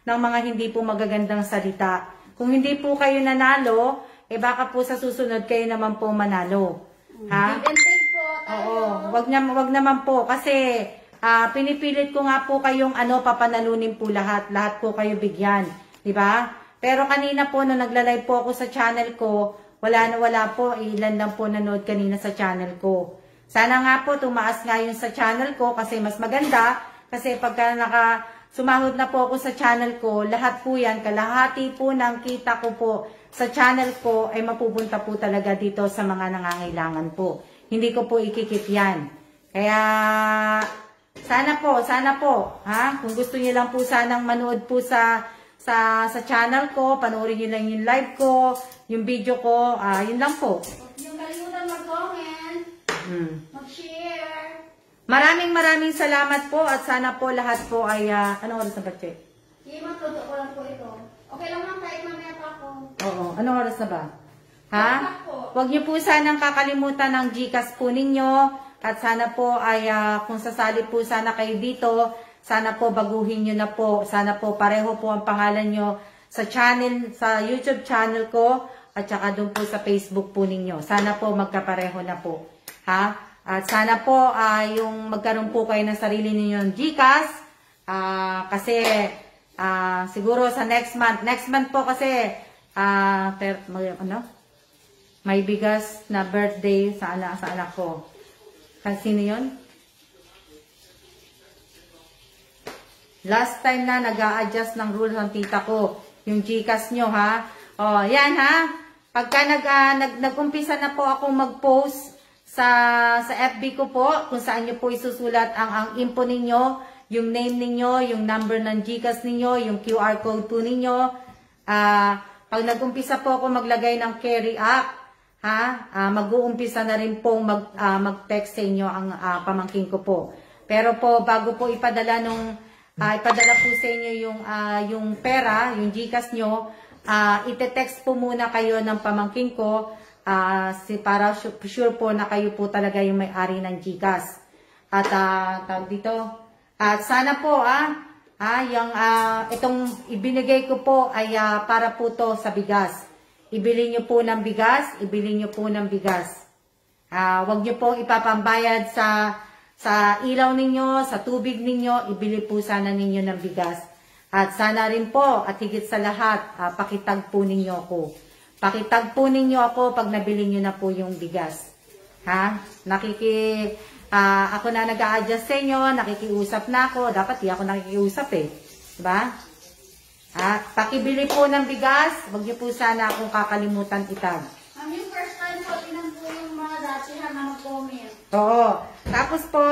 mga hindi po magagandang salita. Kung hindi po kayo nanalo, baka po sa susunod kayo naman po manalo. Ha? Give and take po tayo. Oo, wag naman po kasi pinipilit ko nga po kayong papanalunin po lahat po kayo bigyan, di ba? Pero kanina po nung nagla-live po ako sa channel ko, wala po, ilan lang po nanood kanina sa channel ko. Sana nga po tumaas nga yun sa channel ko kasi mas maganda kasi pagka sumahod na po ako sa channel ko, lahat po yan, kalahati po ng kita ko po sa channel ko ay mapupunta po talaga dito sa mga nangangailangan po. Hindi ko po ikikip yan. Kaya, sana po, ha? Kung gusto niyo lang po sanang manood po sa channel ko, panoorin niyo lang yung live ko, yung video ko, yun lang po. Yung kalimutan mag-comment, mag-share. Maraming salamat po at sana po lahat po ay, anong oras na ba, Che? Matuto ko lang po ito. Okay lang lang kahit mamaya pa ako. Oo, anong oras na ba? Ha? Huwag niyo po sanang kakalimutan ng GCash po ninyo at sana po ay kung sasali po sana kayo dito, sana po baguhin nyo na po. Sana po pareho po ang pangalan nyo sa channel, sa YouTube channel ko at saka doon po sa Facebook po ninyo. Sana po magkapareho na po. Ha? At sana po yung magkaroon po kayo ng sarili ninyong GCash kasi siguro sa next month po kasi may bigas na birthday sa anak ko. Kasi sino yun? Last time na nag-a-adjust ng rules ng tita ko. Yung GCash nyo, ha? O, yan, ha? Pagka nag-umpisa na po ako mag-post sa FB ko po, kung saan nyo po isusulat ang info ninyo, yung name ninyo, yung number ng GCash ninyo, yung QR code po ninyo. Pag nag-umpisa po ako maglagay ng carry app, mag-uumpisa na rin pong mag-text sa inyo ang pamangkin ko po. Pero po, bago po ipadala po sa inyo yung pera, yung GCash nyo, ite-text po muna kayo ng pamangkin ko para sure po na kayo po talaga yung may-ari ng GCash. At tawag dito, at sana po itong ibinigay ko po ay para po to sa bigas. Ibili nyo po ng bigas, Huwag nyo pong ipapambayad sa ilaw ninyo, sa tubig ninyo, ibili po sana ninyo ng bigas. At sana rin po, at higit sa lahat, pakitag po ninyo ako. Pakitag po ninyo ako pag nabili nyo na po yung bigas. Ako na nag-a-adjust sa inyo, nakikiusap na ako. Dapat di ako nakikiusap Diba? Pakibili po ng bigas, huwag nyo po sana akong kakalimutan itag. Ma'am, yung first time po, tinan po yung mga dati na mag-comment. Oo. Tapos po,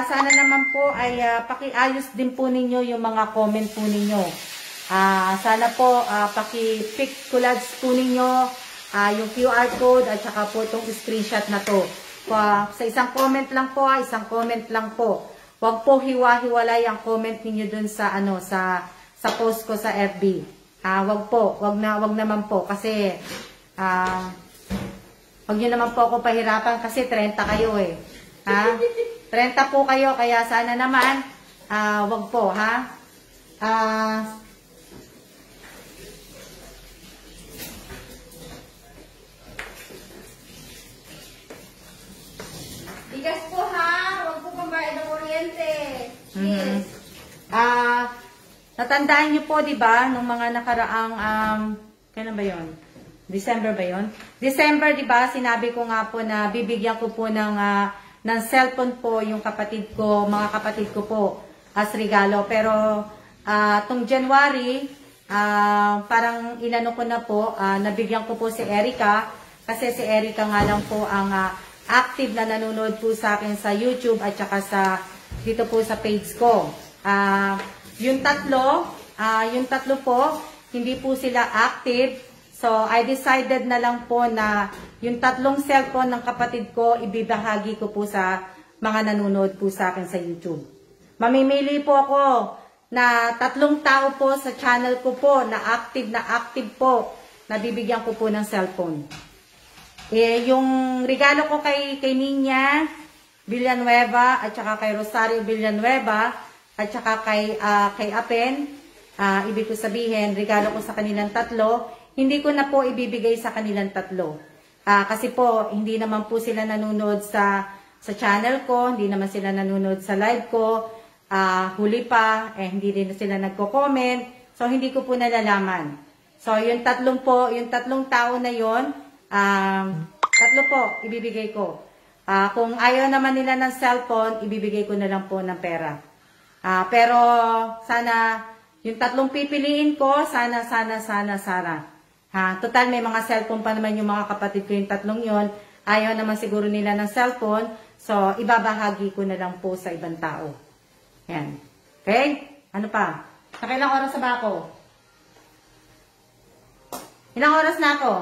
sana naman po ay pakiayos din po ninyo yung mga comment po ninyo. Sana po paki-pick collage po ninyo yung QR code at saka po itong screenshot na to. Sa isang comment lang po, Huwag po hiwa-hiwalay ang comment ninyo dun sa sa post ko sa FB. Wag naman po kasi wag niyo naman po ako pahirapan kasi 30 kayo 30 po kayo kaya sana naman wag po Bigas po wag po pambayad ng kuryente. Yes. Natandaan niyo po, 'di ba, nung mga nakaraang kailan ba 'yon? December ba 'yon? December, 'di ba, sinabi ko nga po na bibigyan ko po ng cellphone po yung mga kapatid ko po as regalo. Pero tong January, parang inano ko na po, nabigyan ko po si Erica kasi si Erica nga lang po ang active na nanonood po sa akin sa YouTube at saka dito po sa page ko. Yung tatlo po, hindi po sila active. So, I decided na lang po na yung 3 cellphone ng kapatid ko, ibibahagi ko po sa mga nanonood po sa akin sa YouTube. Mamimili po ako na 3 tao po sa channel ko po, na active po, na bibigyan ko po ng cellphone. Yung regalo ko kay Nina Villanueva, at saka kay Rosario Villanueva, at saka kay Apen, ibig ko sabihin, regalo ko sa kanilang 3, hindi ko na po ibibigay sa kanilang 3. Kasi po, hindi naman po sila nanonood sa channel ko, hindi naman sila nanonood sa live ko, huli pa, hindi rin sila nagko-comment, so hindi ko po nalalaman. So, yung 3 tao na yon, 3 po, ibibigay ko. Kung ayaw naman nila ng cellphone, ibibigay ko na lang po ng pera. Pero sana yung 3 pipiliin ko, sana. Total may mga cellphone pa naman yung mga kapatid ko yung 3 yon. Ayaw naman siguro nila ng cellphone, so ibabahagi ko na lang po sa ibang tao. Yan. Okay? Ano pa? Nakailang oras na ba ako? Ilang oras na ako?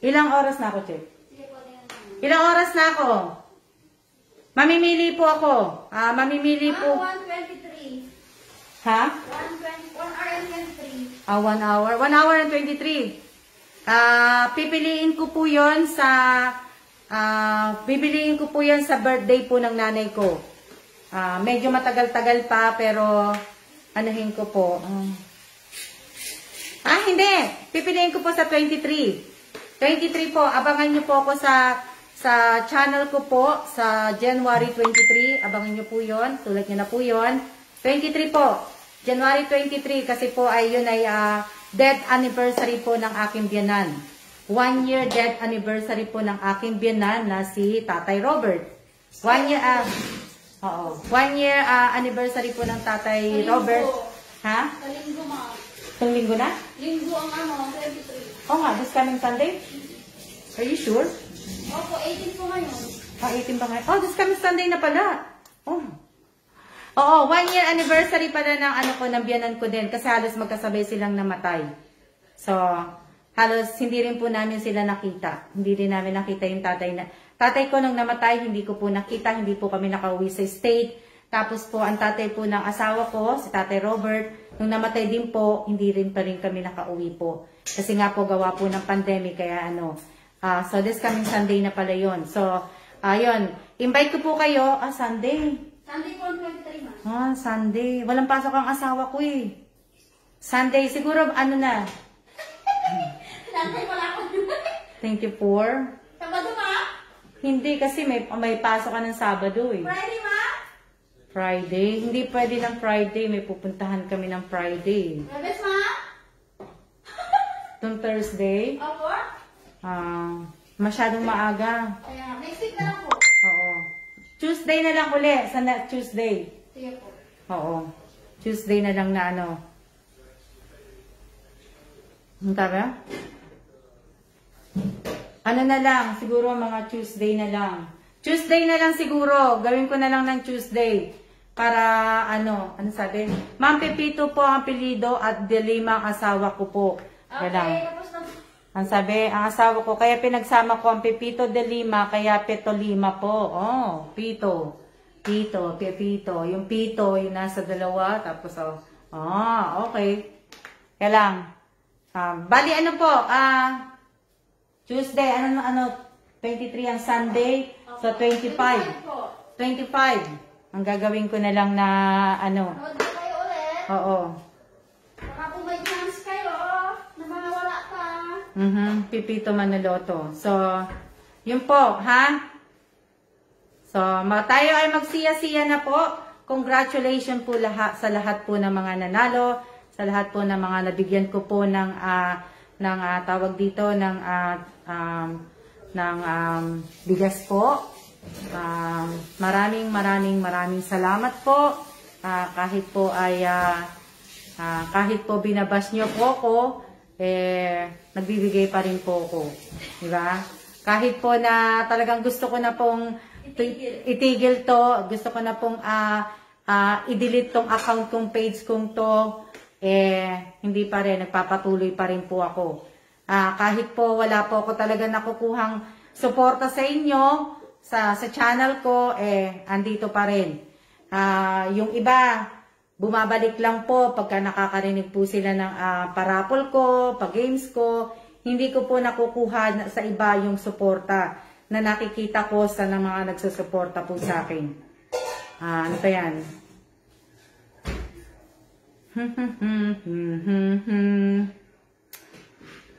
Ilang oras na ako, Che? Ilang oras na ako? Mamimili po ako. Mamimili po. 1:23. Ha? 1 hour and 23. 1 hour. 1 hour and 23. Pipiliin ko po yun sa birthday po ng nanay ko. Medyo matagal-tagal pa, pero anuhin ko po. Hindi. Pipiliin ko po sa 23. 23 po. Abangan nyo po ako sa channel ko po sa January 23. Abangan nyo po yun. Sulat nyo na po yun. 23 po. January 23 kasi po yun ay death anniversary po ng aking biyanan. 1 year death anniversary po ng aking biyanan na si Tatay Robert. 1 year, 1 year anniversary po ng Tatay Robert. Ha? Sa linggo, ma'am. Itong linggo na? Linggo ang 23. Oo nga, this coming Sunday? Are you sure? Opo, 18 po ngayon. 18 ba ngayon? Oh, this coming Sunday na pala. Oh. Oo, 1 year anniversary pala ng ng biyanan ko din kasi halos magkasabay silang namatay. So, halos hindi rin po namin sila nakita. Hindi rin namin nakita yung tatay ko nung namatay, hindi ko po nakita, hindi po kami nakauwi sa state. Tapos po, ang tatay po ng asawa ko, si Tatay Robert, nung namatay din po, hindi rin pa rin kami nakauwi po. Kasi nga po, gawa po ng pandemic, kaya so this coming Sunday na pala yun. So, yun, invite ko po kayo, Sunday. Sunday po ang 23, Sunday. Walang pasok ang asawa ko eh. Sunday, siguro, na? Sunday wala ako. 24? Sabado ma? Hindi, kasi may pasok ka ng Sabado eh. Friday ma? Friday? Hindi pwede ng Friday. May pupuntahan kami ng Friday. Webes ma? Itong Thursday? Opo? Masyadong maaga. Kaya, next week na lang po. Oo. Tuesday na lang uli. Sa Tuesday. Sige po. Oo. Tuesday na lang na Ang tabi? Na lang, siguro mga Tuesday na lang. Tuesday na lang siguro. Gawin ko na lang ng Tuesday. Para ano sabi? Ma'am Pepito po ang apelyido at De Lima ang asawa ko po. Okay, tapos na. Ang sabi, ang asawa ko, kaya pinagsama ko ang Pepito De Lima, kaya Peto Lima po. Pito. Pepito. Yung Pito, yung nasa dalawa, tapos okay. Kaya lang. Bali po, Tuesday, 23 ang Sunday, so 25. 25. Ang gagawin ko na lang na Huwag na kayo ulit. Oo. Baka po may chance kayo na mawala ka. Pipito Manaloto. So, yun po, ha? So, tayo ay magsiya-siya na po. Congratulations po sa lahat po ng mga nanalo, sa lahat po ng mga nabigyan ko po ng tawag dito ng bigas po. Maraming salamat po. Kahit po binabash nyo po ako, nagbibigay pa rin po ako. Diba? Kahit po na talagang gusto ko na pong itigil to, gusto ko na pong i-delete tong account kong, page kong to, hindi pa rin, nagpapatuloy pa rin po ako. Kahit po wala po ako talaga nakukuhang suporta sa inyo, sa channel ko, andito pa rin. Yung iba, bumabalik lang po pagka nakakarinig po sila ng parapol ko, pag-games ko. Hindi ko po nakukuha sa iba yung suporta na nakikita ko sa mga nagsusuporta po sa akin. Ano pa yan?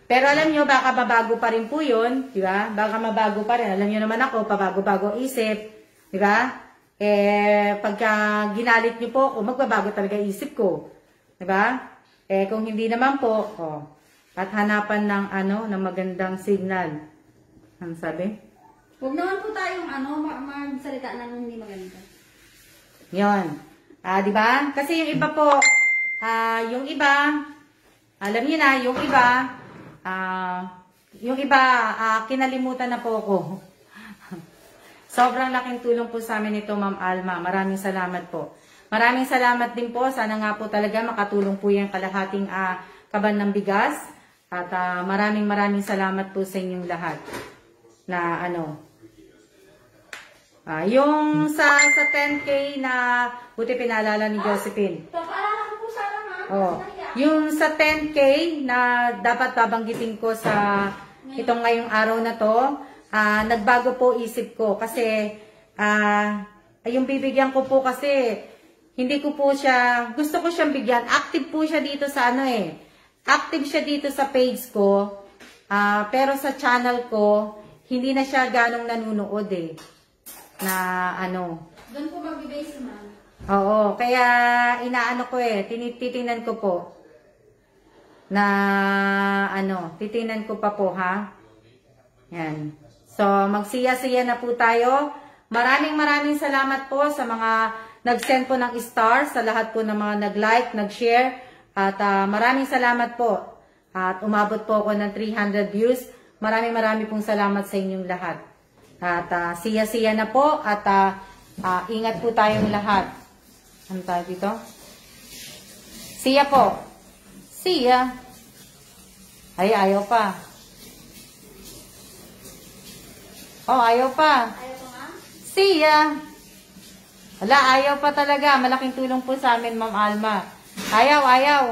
Pero alam nyo, baka mabago pa rin po yun, di ba? Baka mabago pa rin. Alam nyo naman ako, pabago-bago isip, di ba? Pagka ginalit nyo po ako, magbabago talaga isip ko, di ba? Kung hindi naman po, at hanapan ng magandang signal. Ano sabi? Huwag naman po tayong magsalita ng hindi maganda. Yun. Di ba? Kasi yung iba po, alam niyo na, yung iba, kinalimutan na po ako. Sobrang laking tulong po sa amin ito, Ma'am Alma. Maraming salamat po. Maraming salamat din po. Sana nga po talaga makatulong po yung kalahating kaban ng bigas. At maraming salamat po sa inyong lahat. Na yung sa 10K na buti pinaalala ni Josephine. Papaalala ko po sana, ma'am. Yung sa 10K na dapat babanggitin ko sa itong ngayong araw na to, nagbago po isip ko kasi yung bibigyan ko po kasi hindi ko po siya, gusto ko siyang bigyan. Active po siya dito sa active siya dito sa page ko, pero sa channel ko, hindi na siya ganong nanunood Doon po mag-base, ma'am. Oo, kaya inaano ko tinitingnan ko po na titingnan ko pa po ha. Yan. So, magsiya-siya na po tayo. Maraming salamat po sa mga nag-send po ng stars, sa lahat po ng mga nag-like, nag-share. At maraming salamat po. At umabot po ako ng 300 views. Maraming pong salamat sa inyong lahat. At siya-siya na po at ingat po tayong lahat. Ano tayo dito? Siya po. Siya. Ay, ayaw pa. Oh, ayaw pa. Ayaw ko nga. See ya. Wala, ayaw pa talaga. Malaking tulong po sa amin, Ma'am Alma. Ayaw, ayaw.